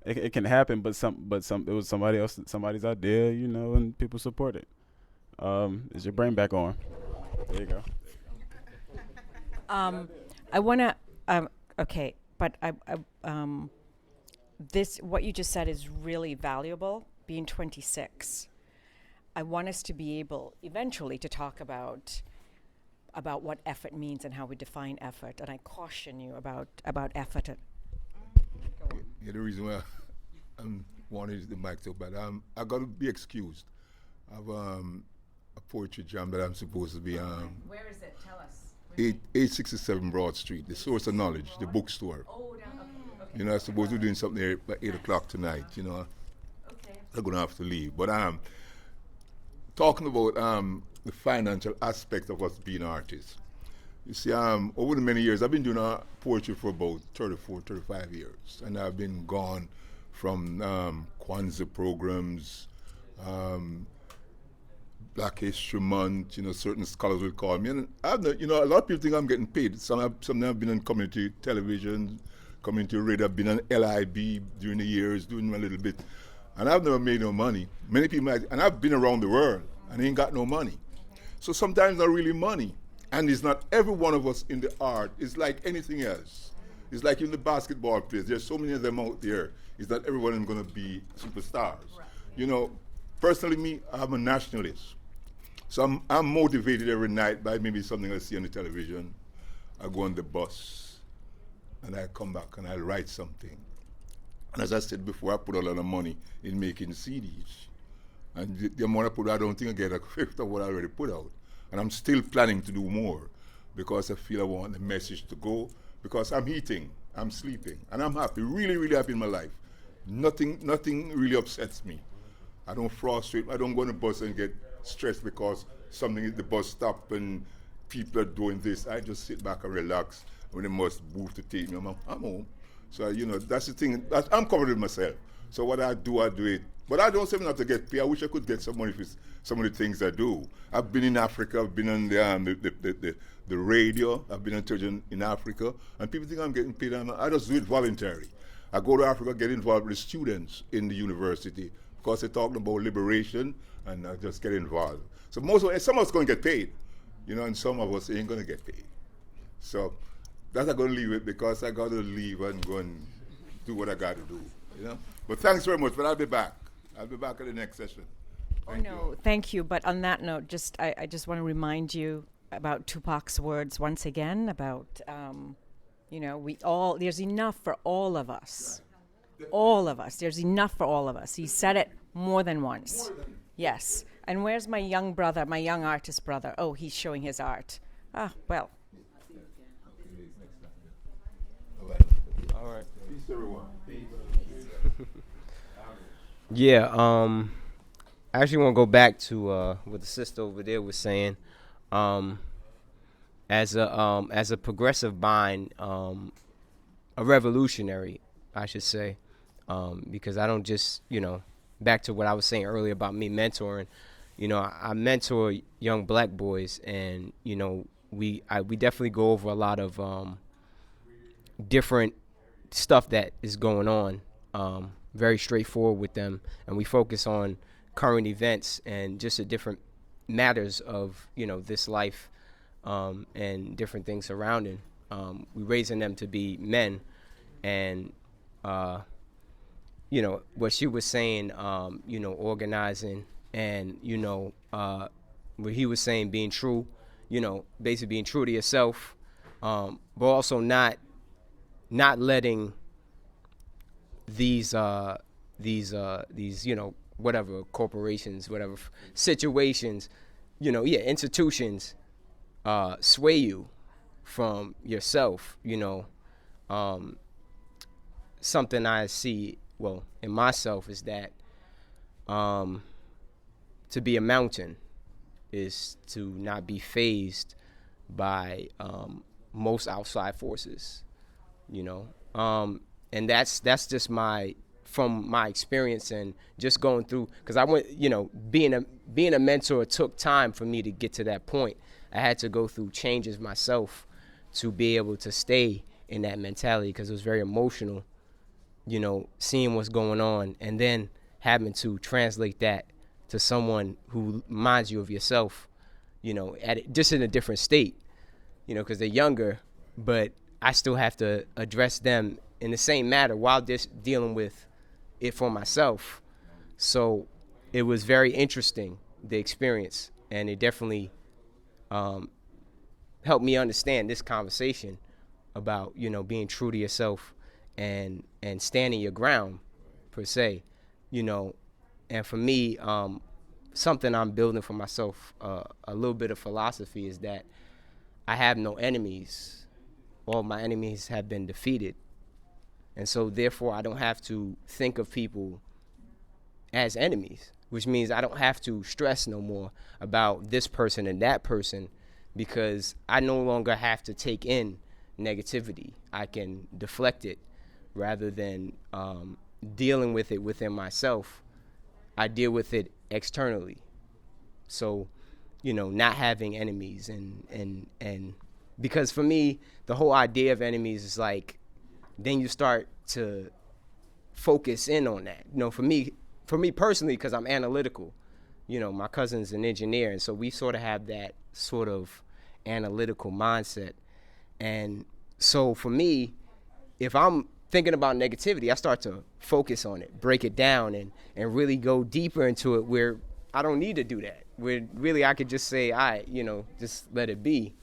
It can happen, but it was somebody's idea, you know, and people support it. Is your brain back on? There you go. I want to. Okay, but this what you just said is really valuable. Being 26, I want us to be able eventually to talk about what effort means and how we define effort, and I caution you about effort. Yeah, the reason why I'm wanting the mic so bad, I got to be excused. I have a poetry jam that I'm supposed to be. Where is it? Tell us. 867 Broad Street, the Source of Knowledge, the bookstore. Oh, down. Okay. You know, I'm supposed to be doing something there by 8 o'clock tonight. You know, Okay. I'm gonna have to leave. But talking about the financial aspect of us being artists. You see, over the many years, I've been doing poetry for about 34, 35 years. And I've been gone from Kwanzaa programs, Black History Month, you know, certain scholars will call me. And you know, a lot of people think I'm getting paid. Some have been on community television, community radio. I've been on LIB during the years, doing a little bit. And I've never made no money. Many people, and I've been around the world and ain't got no money. So sometimes not really money. And it's not every one of us in the art. It's like anything else. It's like in the basketball players. There's so many of them out there. It's not everyone is going to be superstars. Right. You know, personally, me, I'm a nationalist. So I'm motivated every night by maybe something I see on the television. I go on the bus, and I come back and I write something. And as I said before, I put a lot of money in making CDs. And the amount I put out, I don't think I get a fifth of what I already put out. And I'm still planning to do more because I feel I want the message to go. Because I'm eating, I'm sleeping, and I'm happy, really, really happy in my life. Nothing really upsets me. I don't frustrate. I don't go on the bus and get stressed because something the bus stop and people are doing this. I just sit back and relax. When they must move to take me, I'm home. So, you know, that's the thing. I'm covered with myself. So what I do it. But I don't say not to get paid. I wish I could get some money for some of the things I do. I've been in Africa. I've been on the radio. I've been on television in Africa. And people think I'm getting paid. I just do it voluntarily. I go to Africa, get involved with the students in the university because they're talking about liberation, and I just get involved. So some of us going to get paid, you know, and some of us ain't going to get paid. So that's I'm going to leave it because I got to leave and go and do what I got to do, you know. But thanks very much, but I'll be back. I'll be back at the next session. Thank you. But on that note, I just want to remind you about Tupac's words once again about, you know, there's enough for all of us. All of us. There's enough for all of us. He said it more than once. Yes. And where's my young brother, my young artist brother? Oh, he's showing his art. Ah, well. All right. Peace, everyone. Yeah, I actually want to go back to what the sister over there was saying. As a progressive mind, a revolutionary, I should say, because I don't just, you know, back to what I was saying earlier about me mentoring. You know, I mentor young black boys, and you know, we definitely go over a lot of different stuff that is going on. Very straightforward with them, and we focus on current events and just the different matters of, you know, this life, and different things surrounding. We're raising them to be men, and you know what she was saying, you know, organizing, and you know what he was saying, being true, you know, basically being true to yourself, but also not letting these you know, whatever corporations, whatever situations, you know, institutions sway you from yourself. You know, something I see, well, in myself is that to be a mountain is to not be fazed by most outside forces, you know. And that's just from my experience and just going through, because I went, you know, being a mentor took time for me to get to that point. I had to go through changes myself to be able to stay in that mentality, because it was very emotional, you know, seeing what's going on and then having to translate that to someone who reminds you of yourself, you know, just in a different state, you know, because they're younger, but I still have to address them in the same matter while just dealing with it for myself. So it was very interesting, the experience, and it definitely helped me understand this conversation about, you know, being true to yourself and standing your ground, per se, you know. And for me, something I'm building for myself, a little bit of philosophy, is that I have no enemies. All my enemies have been defeated. And so therefore I don't have to think of people as enemies, which means I don't have to stress no more about this person and that person, because I no longer have to take in negativity. I can deflect it rather than dealing with it within myself. I deal with it externally. So, you know, not having enemies and because for me, the whole idea of enemies is like, then you start to focus in on that. You know, for me personally, because I'm analytical, you know, my cousin's an engineer, and so we sort of have that sort of analytical mindset. And so for me, if I'm thinking about negativity, I start to focus on it, break it down, and really go deeper into it where I don't need to do that. Where really I could just say, all right, just let it be.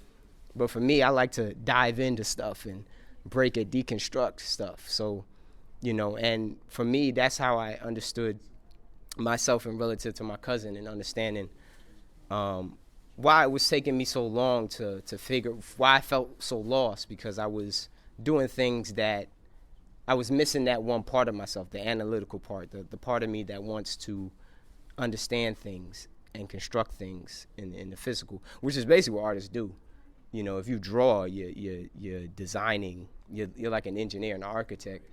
But for me, I like to dive into stuff and break it, deconstruct stuff. So, and for me, that's how I understood myself and relative to my cousin, and understanding why it was taking me so long to figure, why I felt so lost, because I was doing things that I was missing that one part of myself, the analytical part, the part of me that wants to understand things and construct things in the physical, which is basically what artists do. If you draw, you're designing, you're like an engineer and an architect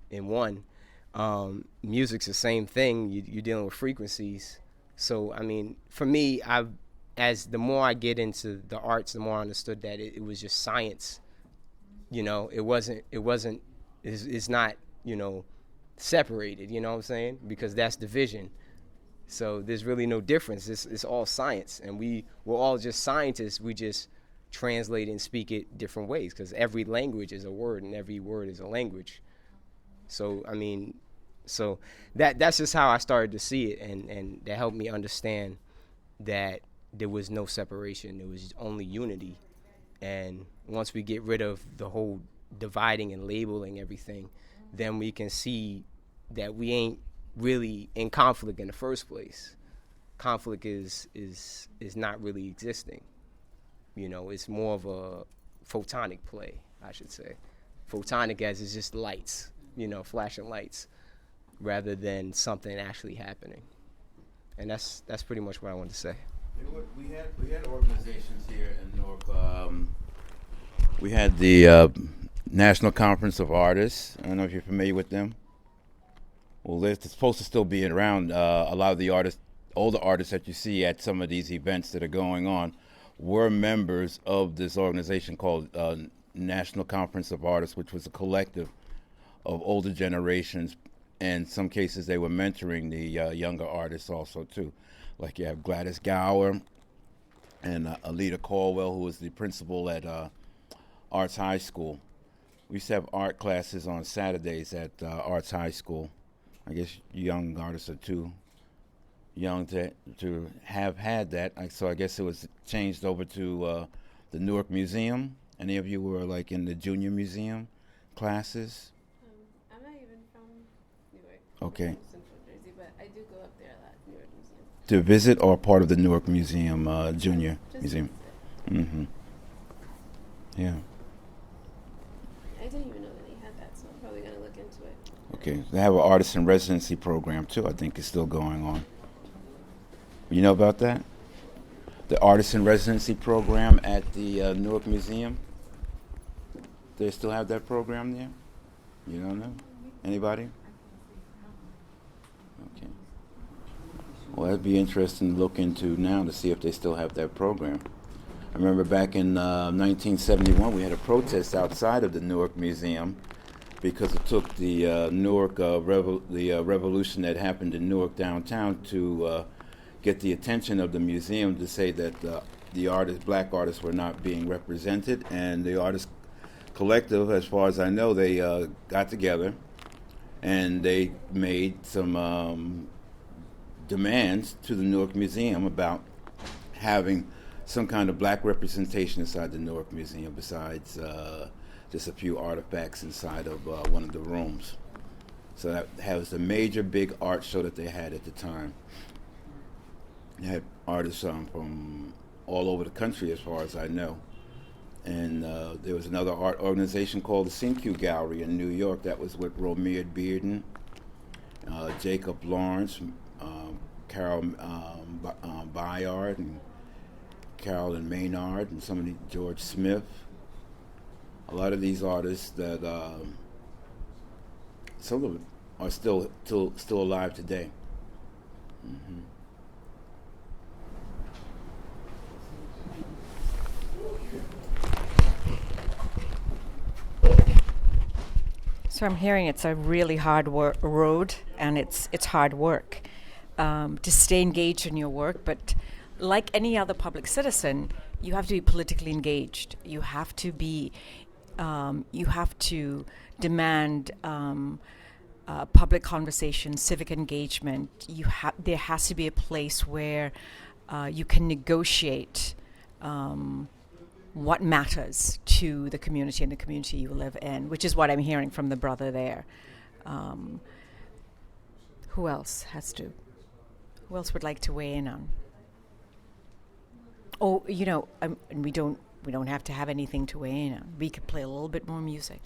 in one. Music's the same thing. You're dealing with frequencies. So, I mean, for me, as the more I get into the arts, the more I understood that it was just science. It's not, separated, you know what I'm saying? Because that's division. So there's really no difference. It's all science. And we're all just scientists. We just translate and speak it different ways, because every language is a word and every word is a language. So, I mean, that's just how I started to see it. And that helped me understand that there was no separation. There was only unity. And once we get rid of the whole dividing and labeling everything, then we can see that we ain't really in conflict in the first place. Conflict is not really existing. It's more of a photonic play, I should say. Photonic as it's just lights, flashing lights, rather than something actually happening. And that's pretty much what I wanted to say. We had organizations here in Newark. We had the National Conference of Artists. I don't know if you're familiar with them. Well, they're supposed to still be around. A lot of the artists, older artists that you see at some of these events that are going on, were members of this organization called National Conference of Artists, which was a collective of older generations. In some cases, they were mentoring the younger artists also, too. Like you have Gladys Gower and Alita Caldwell, who was the principal at Arts High School. We used to have art classes on Saturdays at Arts High School. I guess young artists are too young to have had that. So I guess it was changed over to the Newark Museum. Any of you were like in the junior museum classes? I'm not even from Newark. Okay. I'm from Central Jersey, but I do go up there a lot, Newark Museum. To visit, or part of the Newark Museum, junior museum? Mm-hmm. Yeah. I didn't even know that they had that, so I'm probably going to look into it. Okay. They have an artist in residency program, too. I think it's still going on. You know about that? The artist in residency program at the Newark Museum? They still have that program there? You don't know? Anybody? Okay. Well, that'd be interesting to look into now to see if they still have that program. I remember back in 1971, we had a protest outside of the Newark Museum because it took the Newark revolution that happened in Newark downtown to get the attention of the museum to say that the artists, black artists, were not being represented, and the artist collective, as far as I know, they got together and they made some demands to the Newark Museum about having some kind of black representation inside the Newark Museum besides just a few artifacts inside of one of the rooms. So that was a major big art show that they had at the time. They had artists from all over the country, as far as I know. And there was another art organization called the CQ Gallery in New York that was with Romeo Bearden, Jacob Lawrence, Carol Bayard, and Carolyn Maynard, and somebody, George Smith. A lot of these artists that some of them are still alive today. Mm-hmm. So I'm hearing it's a really hard road, and it's hard work to stay engaged in your work. But like any other public citizen, you have to be politically engaged. You have to be, you have to demand public conversation, civic engagement. There has to be a place where you can negotiate what matters to the community and the community you live in, which is what I'm hearing from the brother there. Who else would like to weigh in on? Oh, and we don't have to have anything to weigh in on. We could play a little bit more music.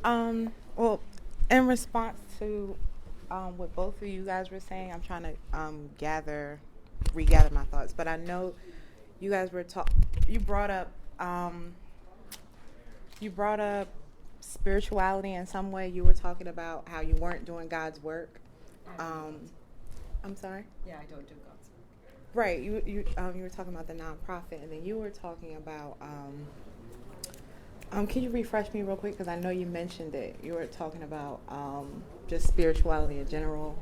Well, in response to what both of you guys were saying, I'm trying to regather my thoughts. But I know you guys were you brought up spirituality in some way. You were talking about how you weren't doing God's work. I'm sorry? Yeah, I don't do God's work. Right. You were talking about the nonprofit, and then you were talking about can you refresh me real quick, because I know you mentioned it. You were talking about just spirituality in general.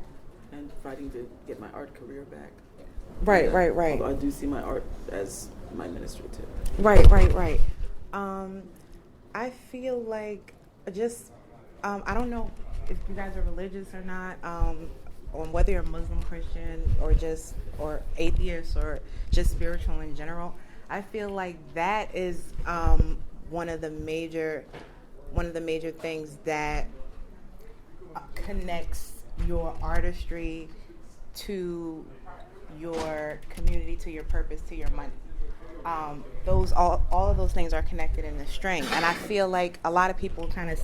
And fighting to get my art career back. Right. Although I do see my art as my ministry too. Right. I feel like I don't know if you guys are religious or not, on whether you're Muslim, Christian, or atheist, or just spiritual in general. I feel like that is one of the major things that connects your artistry to your community, to your purpose, to your money. All of those things are connected in the string, and I feel like a lot of people kind of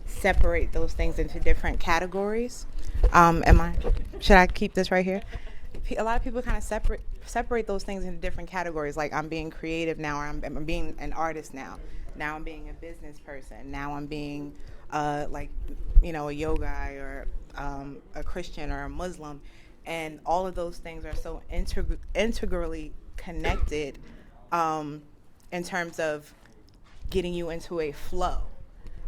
separate those things into different categories. Should I keep this right here? A lot of people kind of separate those things into different categories. Like, I'm being creative now, or I'm being an artist now. Now I'm being a business person. Now I'm being a yoga guy, or a Christian or a Muslim, and all of those things are so integrally connected in terms of getting you into a flow.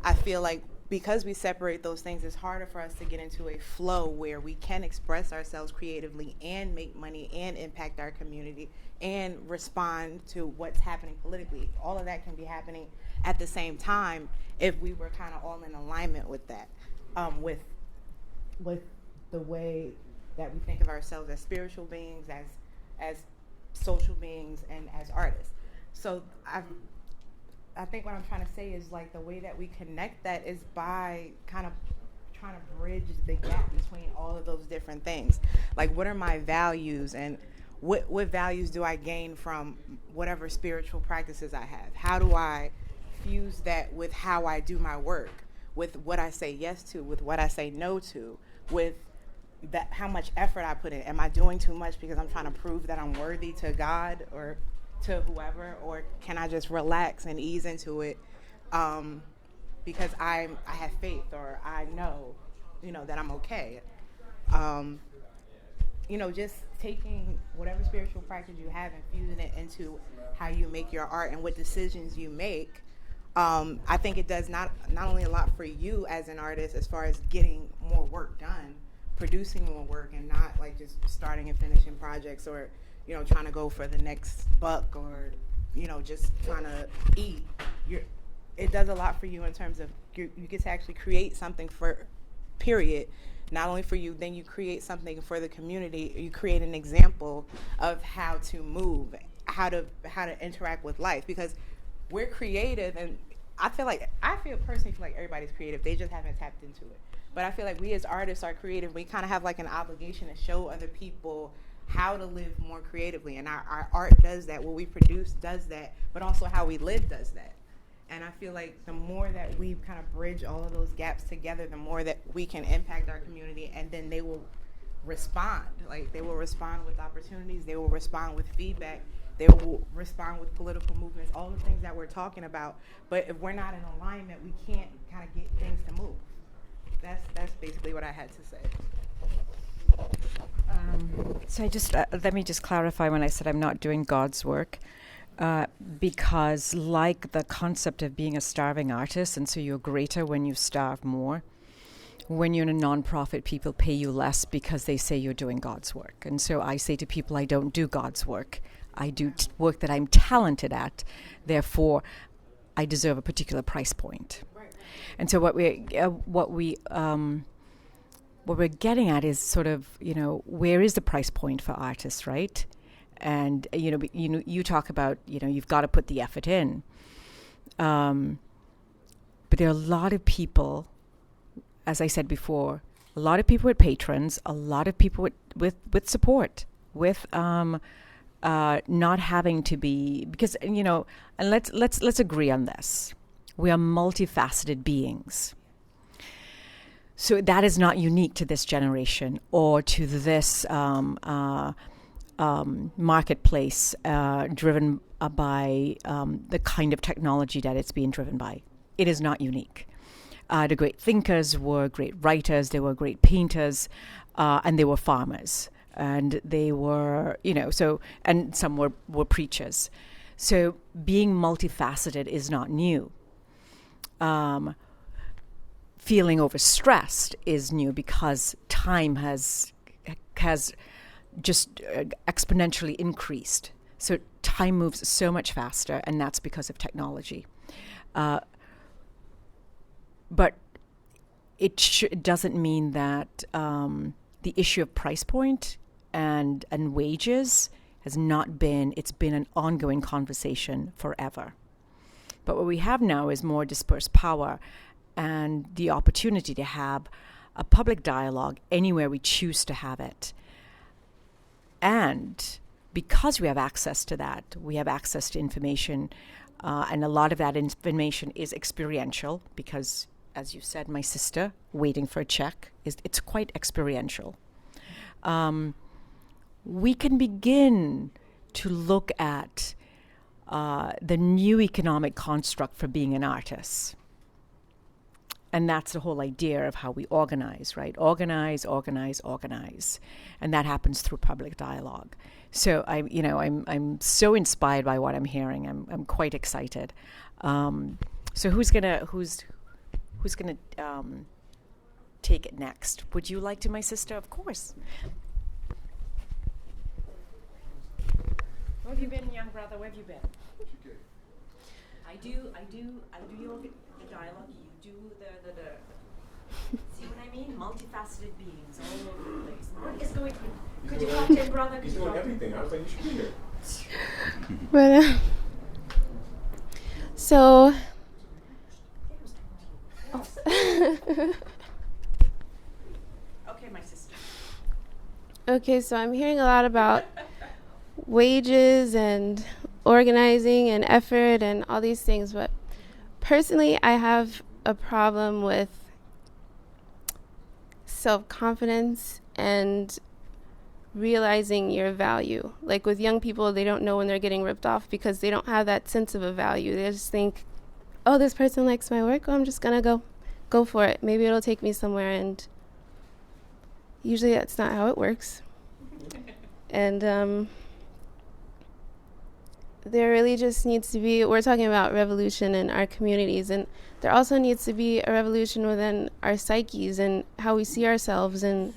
I feel like because we separate those things, it's harder for us to get into a flow where we can express ourselves creatively and make money and impact our community and respond to what's happening politically. All of that can be happening at the same time if we were kind of all in alignment with that, with the way that we think of ourselves as spiritual beings, as social beings, and as artists. So I think what I'm trying to say is, like, the way that we connect that is by kind of trying to bridge the gap between all of those different things. Like, what are my values, and what values do I gain from whatever spiritual practices I have? How do I fuse that with how I do my work, with what I say yes to, with what I say no to, with that how much effort I put in? Am I doing too much because I'm trying to prove that I'm worthy to God or to whoever, or can I just relax and ease into it because I have faith, or I know that I'm okay? Just taking whatever spiritual practice you have and fusing it into how you make your art and what decisions you make. I think it does not only a lot for you as an artist as far as getting more work done, producing more work, and not like just starting and finishing projects, or trying to go for the next buck, or just trying to eat. It does a lot for you in terms of you get to actually create something period. Not only for you, then you create something for the community. You create an example of how to move, how to interact with life, because we're creative, and I personally feel like everybody's creative. They just haven't tapped into it. But I feel like we as artists are creative. We kind of have like an obligation to show other people how to live more creatively, and our art does that. What we produce does that, but also how we live does that. And I feel like the more that we kind of bridge all of those gaps together, the more that we can impact our community, and then they will respond. Like, they will respond with opportunities, they will respond with feedback, they will respond with political movements, all the things that we're talking about. But if we're not in alignment, we can't kind of get things to move. That's basically what I had to say. So I just let me just clarify when I said I'm not doing God's work, because like the concept of being a starving artist, and so you're greater when you starve more. When you're in a nonprofit, people pay you less because they say you're doing God's work. And so I say to people, I don't do God's work. I do work that I'm talented at. Therefore, I deserve a particular price point. And so what we're getting at is sort of, where is the price point for artists, right? And you talk about, you've got to put the effort in. But there are a lot of people, as I said before, a lot of people with patrons, a lot of people with support, with not having to be, because and let's agree on this. We are multifaceted beings. So that is not unique to this generation or to this marketplace driven by the kind of technology that it's being driven by. It is not unique. The great thinkers were great writers, they were great painters, and they were farmers. And they were, and some were preachers. So being multifaceted is not new. Feeling overstressed is new because time has just exponentially increased. So time moves so much faster, and that's because of technology. But it doesn't mean that the issue of price point and wages has not been, it's been an ongoing conversation forever. But what we have now is more dispersed power and the opportunity to have a public dialogue anywhere we choose to have it. And because we have access to that, we have access to information, and a lot of that information is experiential because, as you said, my sister, waiting for a check, it's quite experiential. We can begin to look at the new economic construct for being an artist. And that's the whole idea of how we organize, right? Organize. And that happens through public dialogue. So I'm so inspired by what I'm hearing. I'm quite excited. So who's gonna take it next? Would you like to, my sister? Of course. Where have you been, young brother? Where have you been? I do the dialogue. You do the. See what I mean? Multifaceted beings all over the place. What is going on? Could you talk to him, brother? He's doing everything. I was like, you should be here. But so. Okay, my sister. Okay, so I'm hearing a lot about wages and organizing and effort and all these things, but personally I have a problem with self-confidence and realizing your value. Like with young people, they don't know when they're getting ripped off because they don't have that sense of a value. They just think, oh, this person likes my work, oh, I'm just gonna go for it. Maybe it'll take me somewhere, and usually that's not how it works. And there really just needs to be, we're talking about revolution in our communities, and there also needs to be a revolution within our psyches and how we see ourselves. And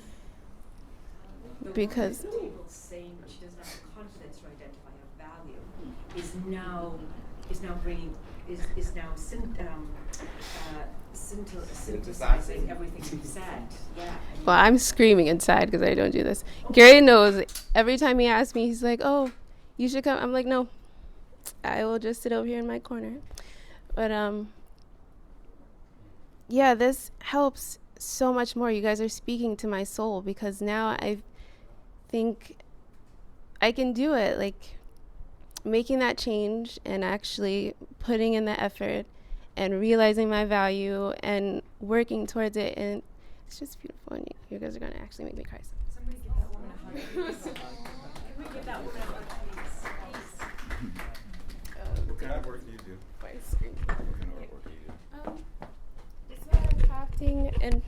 because saying she doesn't have the confidence to identify her value is now synthesizing everything you've said. Yeah. Well, I'm screaming inside because I don't do this. Gary knows. Every time he asks me, he's like, oh, you should come. I'm like, no, I will just sit over here in my corner. But yeah, this helps so much more. You guys are speaking to my soul, because now I think I can do it. Like making that change and actually putting in the effort and realizing my value and working towards it. And it's just beautiful. And you guys are going to actually make me cry. Somebody give that woman a hug. Can we give that woman a hug, please? What kind of work do you do? My screen. What kind of work do you do? It's crafting and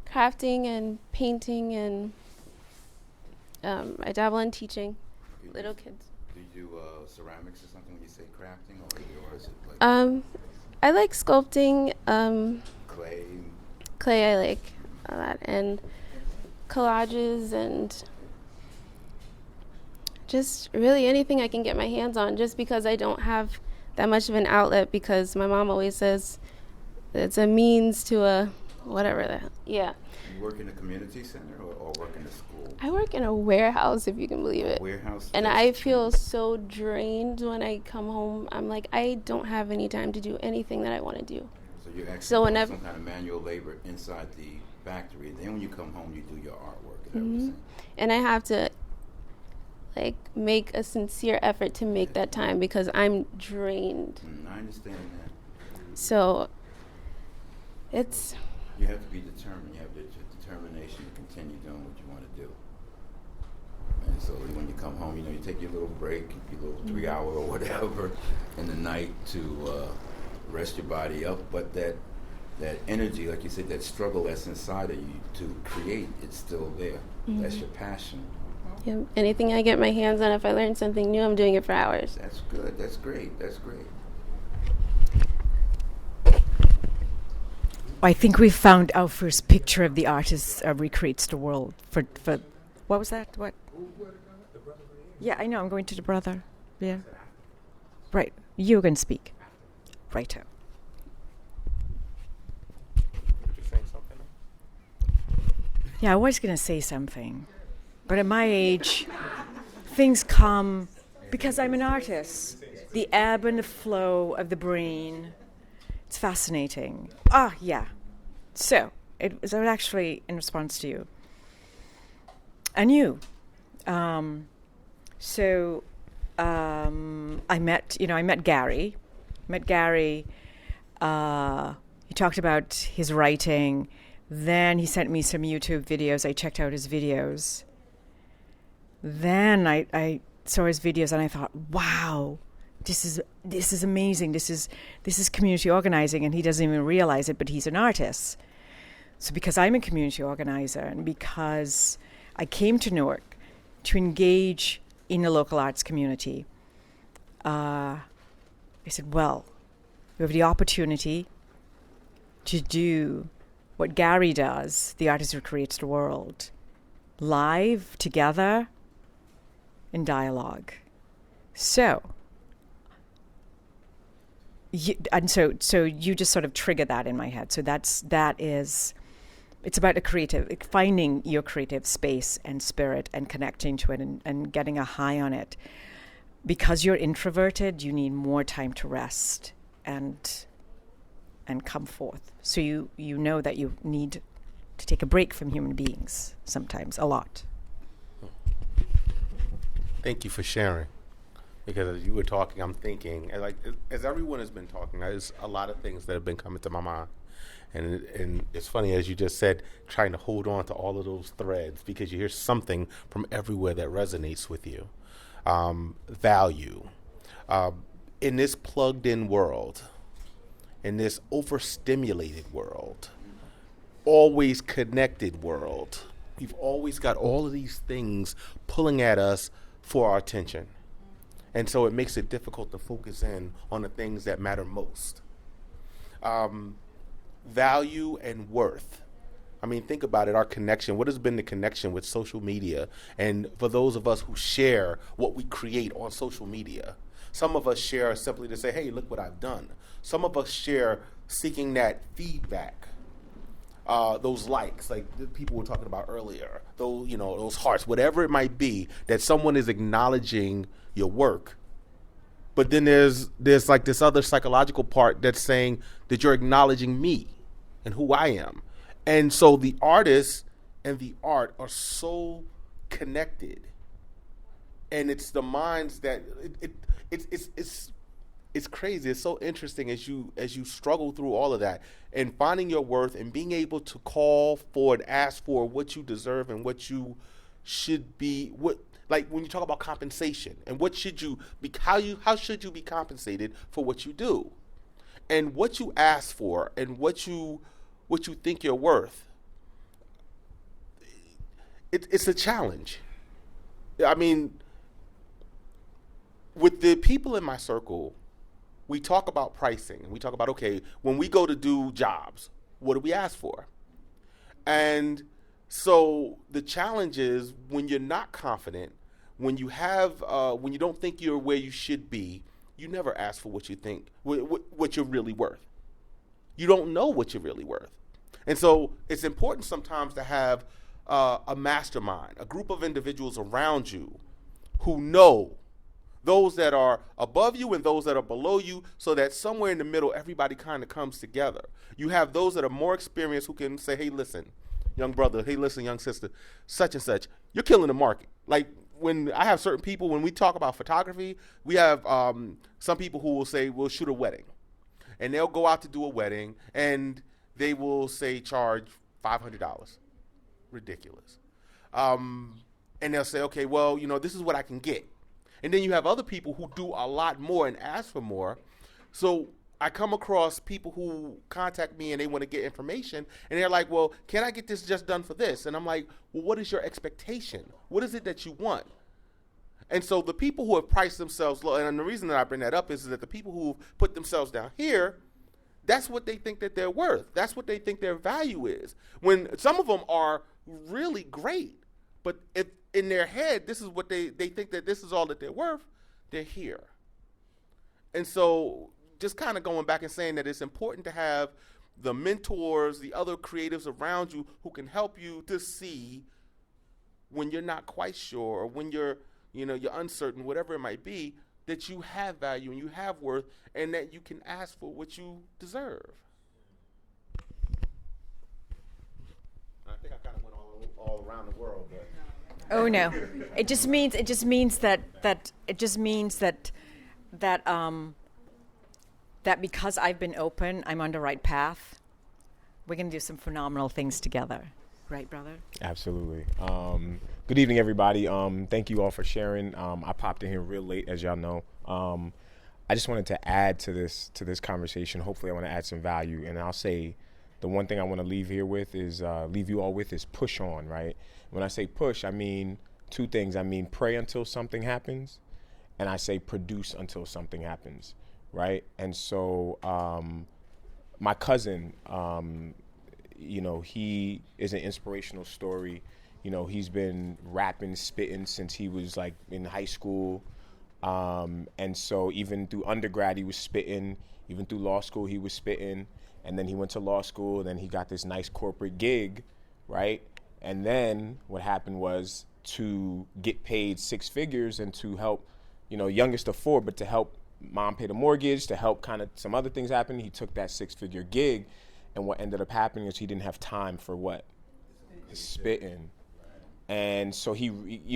crafting and painting, and I dabble in teaching little kids. Do you do ceramics or something when you say crafting, or is it like I like sculpting. clay? Clay I like a lot, and collages, and just really anything I can get my hands on, just because I don't have that much of an outlet because my mom always says it's a means to a whatever that. Yeah. You work in a community center or work in a school? I work in a warehouse, if you can believe it. Warehouse. And I feel so drained when I come home. I'm like, I don't have any time to do anything that I want to do. So you're actually So doing whenever some kind of manual labor inside the factory. Then when you come home, you do your artwork. Is that what you're saying? and I have to like make a sincere effort to make that time because I'm drained. I understand that. So it's You have to be determined. You have the determination to continue doing what you want to do. And so when you come home, you take your little break, your little 3 hour or whatever in the night to rest your body up. But that energy, like you said, that struggle that's inside of you to create, it's still there. That's your passion. yeah, anything I get my hands on, if I learn something new, I'm doing it for hours. That's good. That's great. That's great. I think we found our first picture of the artist recreates the world. For what was that? What? Yeah, I know. I'm going to the brother. Yeah. Right. You can speak. Righto. You're saying something? Yeah, I was going to say something. But at my age, things come because I'm an artist. The ebb and the flow of the brain. It's fascinating. Yeah. So, it was actually in response to you. And you. I met Gary. He talked about his writing. Then he sent me some YouTube videos. I checked out his videos. Then I saw his videos and I thought, wow, this is amazing. This is community organizing, and he doesn't even realize it, but he's an artist. So because I'm a community organizer and because I came to Newark to engage in the local arts community, I said, well, we have the opportunity to do what Gary does, the artist who creates the world, live, together, in dialogue. So you just sort of trigger that in my head. So it's about finding your creative space and spirit and connecting to it and getting a high on it. Because you're introverted, you need more time to rest and come forth. So you know that you need to take a break from human beings sometimes, a lot. Thank you for sharing. Because as you were talking, I'm thinking, and as everyone has been talking, there's a lot of things that have been coming to my mind. And it's funny, as you just said, trying to hold on to all of those threads because you hear something from everywhere that resonates with you. Value. In this plugged-in world, in this overstimulated world, always connected world, we've always got all of these things pulling at us for our attention. And so it makes it difficult to focus in on the things that matter most. Value and worth. I mean, think about it, our connection. What has been the connection with social media? And for those of us who share what we create on social media, some of us share simply to say, hey, look what I've done. Some of us share seeking that feedback, those likes, like the people were talking about earlier, those hearts, whatever it might be, that someone is acknowledging your work. But then there's like this other psychological part that's saying that you're acknowledging me and who I am. And so the artist and the art are so connected. And it's the minds that it's crazy. It's so interesting as you struggle through all of that and finding your worth and being able to call for and ask for what you deserve and what you should be, like when you talk about compensation and what should you be, how should you be compensated for what you do, and what you ask for and what you think you're worth. It's a challenge. I mean, with the people in my circle, we talk about pricing and we talk about, okay, when we go to do jobs, what do we ask for? And so the challenge is when you're not confident, when you don't think you're where you should be, you never ask for what you think, what you're really worth. You don't know what you're really worth. And so it's important sometimes to have a mastermind, a group of individuals around you who know those that are above you and those that are below you, so that somewhere in the middle, everybody kind of comes together. You have those that are more experienced who can say, hey, listen, young brother, hey, listen, young sister, such and such, you're killing the market. Like, when I have certain people, when we talk about photography, we have some people who will say, we'll shoot a wedding. And they'll go out to do a wedding, and they will say charge $500. Ridiculous. And they'll say, okay, well, this is what I can get. And then you have other people who do a lot more and ask for more. So I come across people who contact me and they want to get information, and they're like, well, can I get this just done for this? And I'm like, well, what is your expectation? What is it that you want? And so the people who have priced themselves low, and the reason that I bring that up is that the people who put themselves down here, that's what they think that they're worth. That's what they think their value is. When some of them are really great, but if in their head, this is what they think that this is all that they're worth, they're here. And so just kind of going back and saying that it's important to have the mentors, the other creatives around you who can help you to see when you're not quite sure, or when you're uncertain, whatever it might be, that you have value and you have worth, and that you can ask for what you deserve. I think I kind of went all around the world, but. Oh no! It just means that because I've been open, I'm on the right path. We're gonna do some phenomenal things together, right, brother? Absolutely. Good evening, everybody. Thank you all for sharing. I popped in here real late, as y'all know. I just wanted to add to this conversation. Hopefully, I want to add some value, and I'll say the one thing I want to leave you all with is push on, right? When I say push, I mean two things. I mean pray until something happens, and I say produce until something happens, right? And so my cousin, he is an inspirational story. He's been rapping, spitting since he was like in high school. And so even through undergrad, he was spitting. Even through law school, he was spitting. And then he went to law school, and then he got this nice corporate gig, right? And then what happened was to get paid six figures and to help, youngest of four, but to help mom pay the mortgage, to help kind of some other things happen, he took that six-figure gig. And what ended up happening is he didn't have time for what? Spitting. And so he,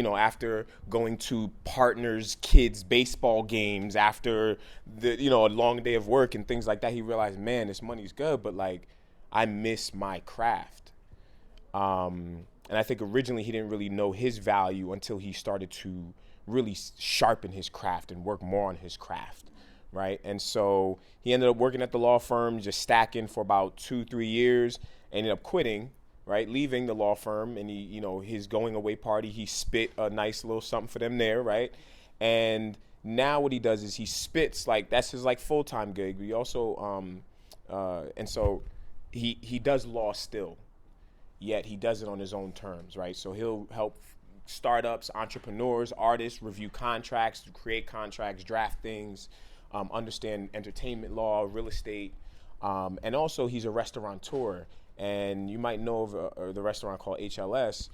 after going to partners' kids' baseball games, after a long day of work and things like that, he realized, man, this money's good, but like, I miss my craft. And I think originally he didn't really know his value until he started to really sharpen his craft and work more on his craft, right? And so he ended up working at the law firm, just stacking for about 2-3 years, ended up quitting, right? Leaving the law firm, and he, his going away party, he spit a nice little something for them there, right? And now what he does is he spits, like that's his like full-time gig. He also, and so he does law still, yet he does it on his own terms, right? So he'll help startups, entrepreneurs, artists review contracts, create contracts, draft things, understand entertainment law, real estate, and also he's a restaurateur. And you might know of the restaurant called HLS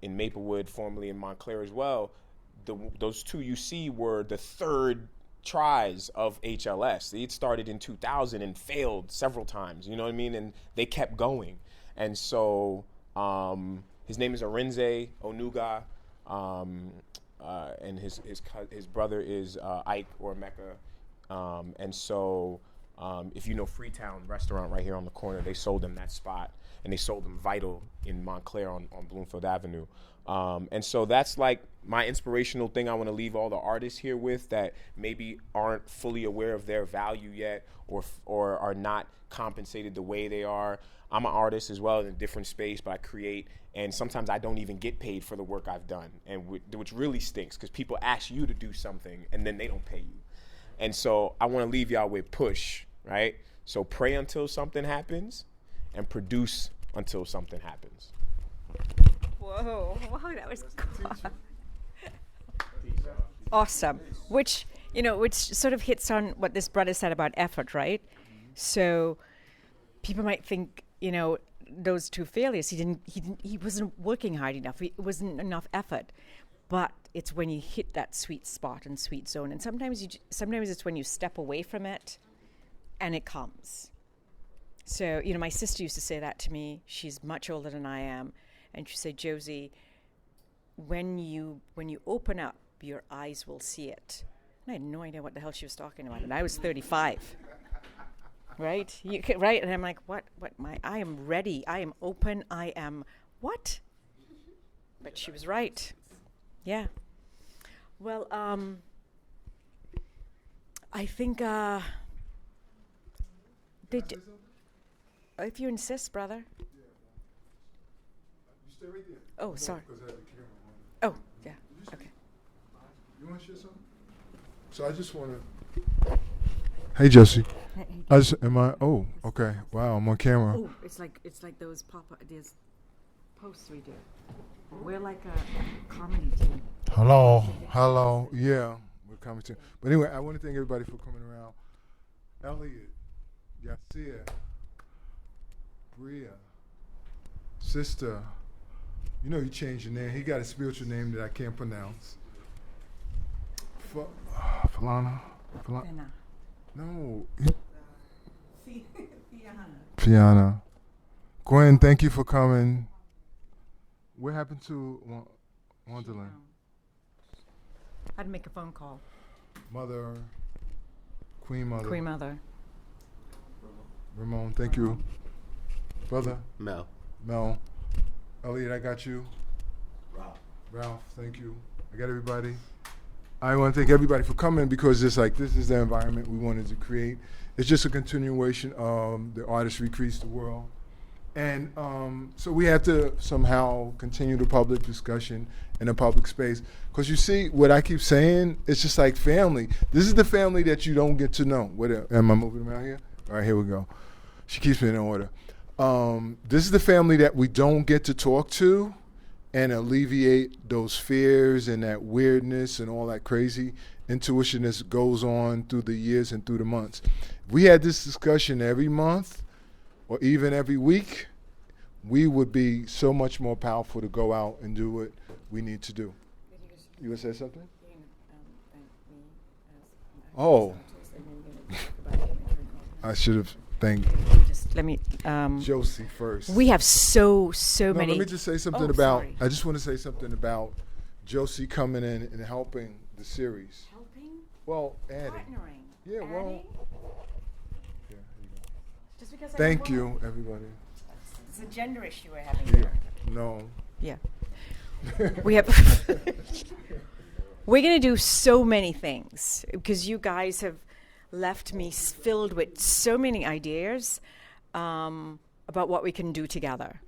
in Maplewood, formerly in Montclair as well. Those two you see were the third tries of HLS. It started in 2000 and failed several times, you know what I mean? And they kept going. And so his name is Arinze Onuga, and his brother is Ike or Mecca. And so if you know Freetown restaurant right here on the corner, they sold them that spot, and they sold them Vital in Montclair on Bloomfield Avenue. And so that's like my inspirational thing I want to leave all the artists here with that maybe aren't fully aware of their value yet, or are not compensated the way they are. I'm an artist as well in a different space, but I create, and sometimes I don't even get paid for the work I've done, and which really stinks because people ask you to do something and then they don't pay you. And so I want to leave y'all with push, right? So pray until something happens and produce until something happens. Whoa, that was cool. Awesome. Which, You know, which sort of hits on what this brother said about effort, right? So people might think, you know, those two failures, he wasn't working hard enough. It wasn't enough effort. But it's when you hit that sweet spot and sweet zone, and sometimes it's when you step away from it, and it comes. So, you know, my sister used to say that to me. She's much older than I am, and she'd say, Josie, when you open up, your eyes will see it. And I had no idea what the hell she was talking about, and I was 35. Right? Right? And I'm like, I am ready. I am open. I am what? But she was right. Yeah. Well, I think, if you insist, brother. You stay right there. Oh, sorry. Because I have the camera on. Oh, yeah. Okay. You want to share something? So I just want to. Hey, Jesse. Oh, okay. Wow, I'm on camera. Oh, it's like those there's posts we do. We're like a comedy team. Hello. Yeah, we're coming to. But anyway, I want to thank everybody for coming around. Elliot, Yacia, Bria, sister. You know you changed your name. He got a spiritual name that I can't pronounce. Falana. No. Fiona. Gwen, thank you for coming. What happened to Wonderland? I had to make a phone call. Mother. Queen Mother. Queen Mother. Ramon, thank you. Brother. Mel. Elliot, I got you. Ralph, thank you. I got everybody. I want to thank everybody for coming because this is the environment we wanted to create. It's just a continuation of the artistry creates the world. And so we have to somehow continue the public discussion in a public space. Because you see, what I keep saying, it's just like family. This is the family that you don't get to know. Am I moving around here? All right, here we go. She keeps me in order. This is the family that we don't get to talk to and alleviate those fears and that weirdness and all that crazy intuition that goes on through the years and through the months. If we had this discussion every month or even every week, we would be so much more powerful to go out and do what we need to do. You want to say something? Oh. I should have thanked Let me Josie first. We have so many. Let me just say something I just want to say something about Josie coming in and helping the series. Helping? Well, adding. Partnering. Yeah, well. Adding? Yeah, here you go. Just because Thank you, everybody. It's a gender issue we're having Yeah. here. No. Yeah. We're going to do so many things because you guys have left me filled with so many ideas about what we can do together.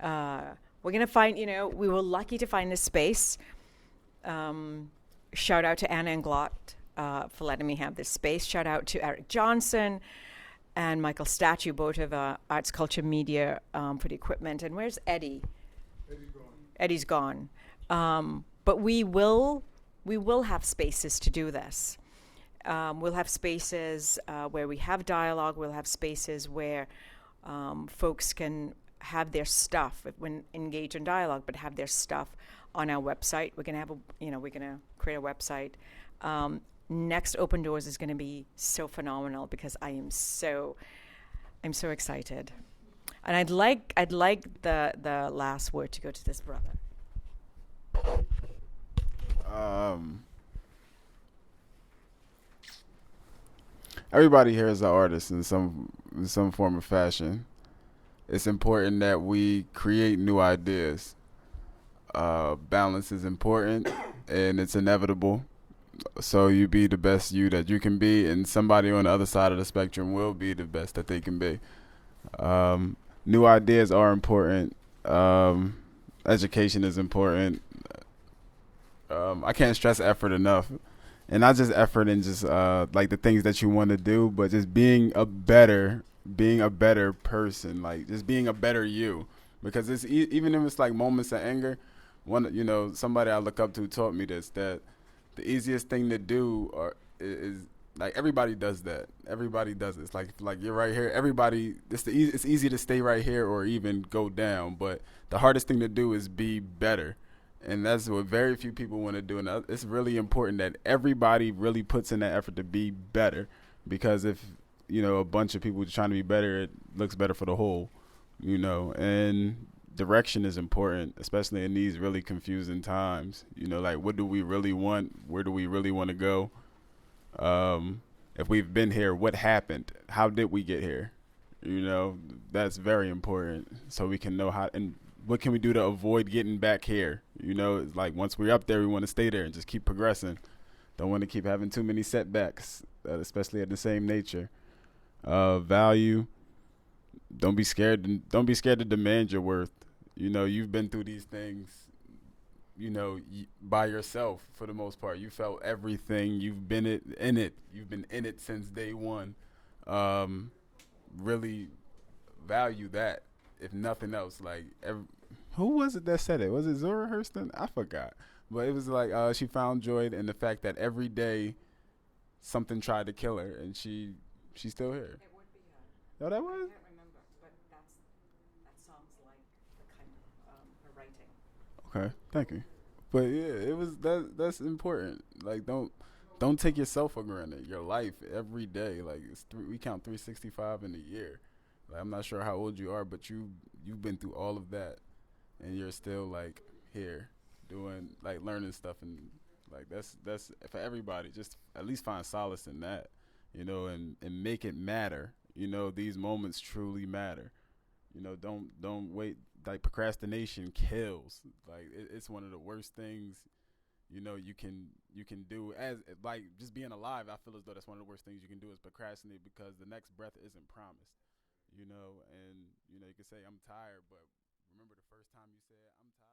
We're going to find, we were lucky to find this space. Shout out to Anna and Glott for letting me have this space. Shout out to Eric Johnson and Michael Statue, both of Arts, Culture, Media for the equipment. And where's Eddie? Eddie's gone. But we will have spaces to do this. We'll have spaces where we have dialogue. We'll have spaces where folks can have their stuff when engage in dialogue, but have their stuff on our website. We're gonna create a website. Next Open Doors is gonna be so phenomenal because I'm so excited, and I'd like the last word to go to this brother. Everybody here is an artist in some form of fashion. It's important that we create new ideas. Balance is important, and it's inevitable. So you be the best you that you can be, and somebody on the other side of the spectrum will be the best that they can be. New ideas are important. Education is important. I can't stress effort enough. And not just effort and just like the things that you want to do, but just being a better person, like just being a better you. Because it's even if it's like moments of anger, somebody I look up to taught me this, that the easiest thing to do is like everybody does that. Everybody does it. It's like you're right here. Everybody, it's easy to stay right here or even go down. But the hardest thing to do is be better, and that's what very few people want to do. And it's really important that everybody really puts in that effort to be better, because if a bunch of people trying to be better, it looks better for the whole. And direction is important, especially in these really confusing times. Like, what do we really want? Where do we really want to go? If we've been here, what happened? How did we get here? That's very important, so we can know how, and what can we do to avoid getting back here? It's like once we're up there, we want to stay there and just keep progressing. Don't want to keep having too many setbacks, especially at the same nature. Value. Don't be scared. Don't be scared to demand your worth. You've been through these things, by yourself for the most part. You felt everything. You've been in it. You've been in it since day one. Really value that, if nothing else. Like, who was it that said it? Was it Zora Hurston? I forgot. But it was like she found joy in the fact that every day something tried to kill her, and she's still here. It would be her. Oh, that was? I can't remember, but that sounds like the kind of her writing. Okay, thank you. But yeah, it was that's important. Like, don't take yourself for granted. Your life every day, like we count 365 in a year. Like, I'm not sure how old you are, but you've been through all of that, and you're still like here doing, like, learning stuff, and like that's for everybody. Just at least find solace in that, and make it matter. These moments truly matter. Don't wait. Like, procrastination kills. Like, it's one of the worst things, you can do. As like, just being alive, I feel as though that's one of the worst things you can do is procrastinate, because the next breath isn't promised. And you can say I'm tired, but remember the first time you said I'm tired.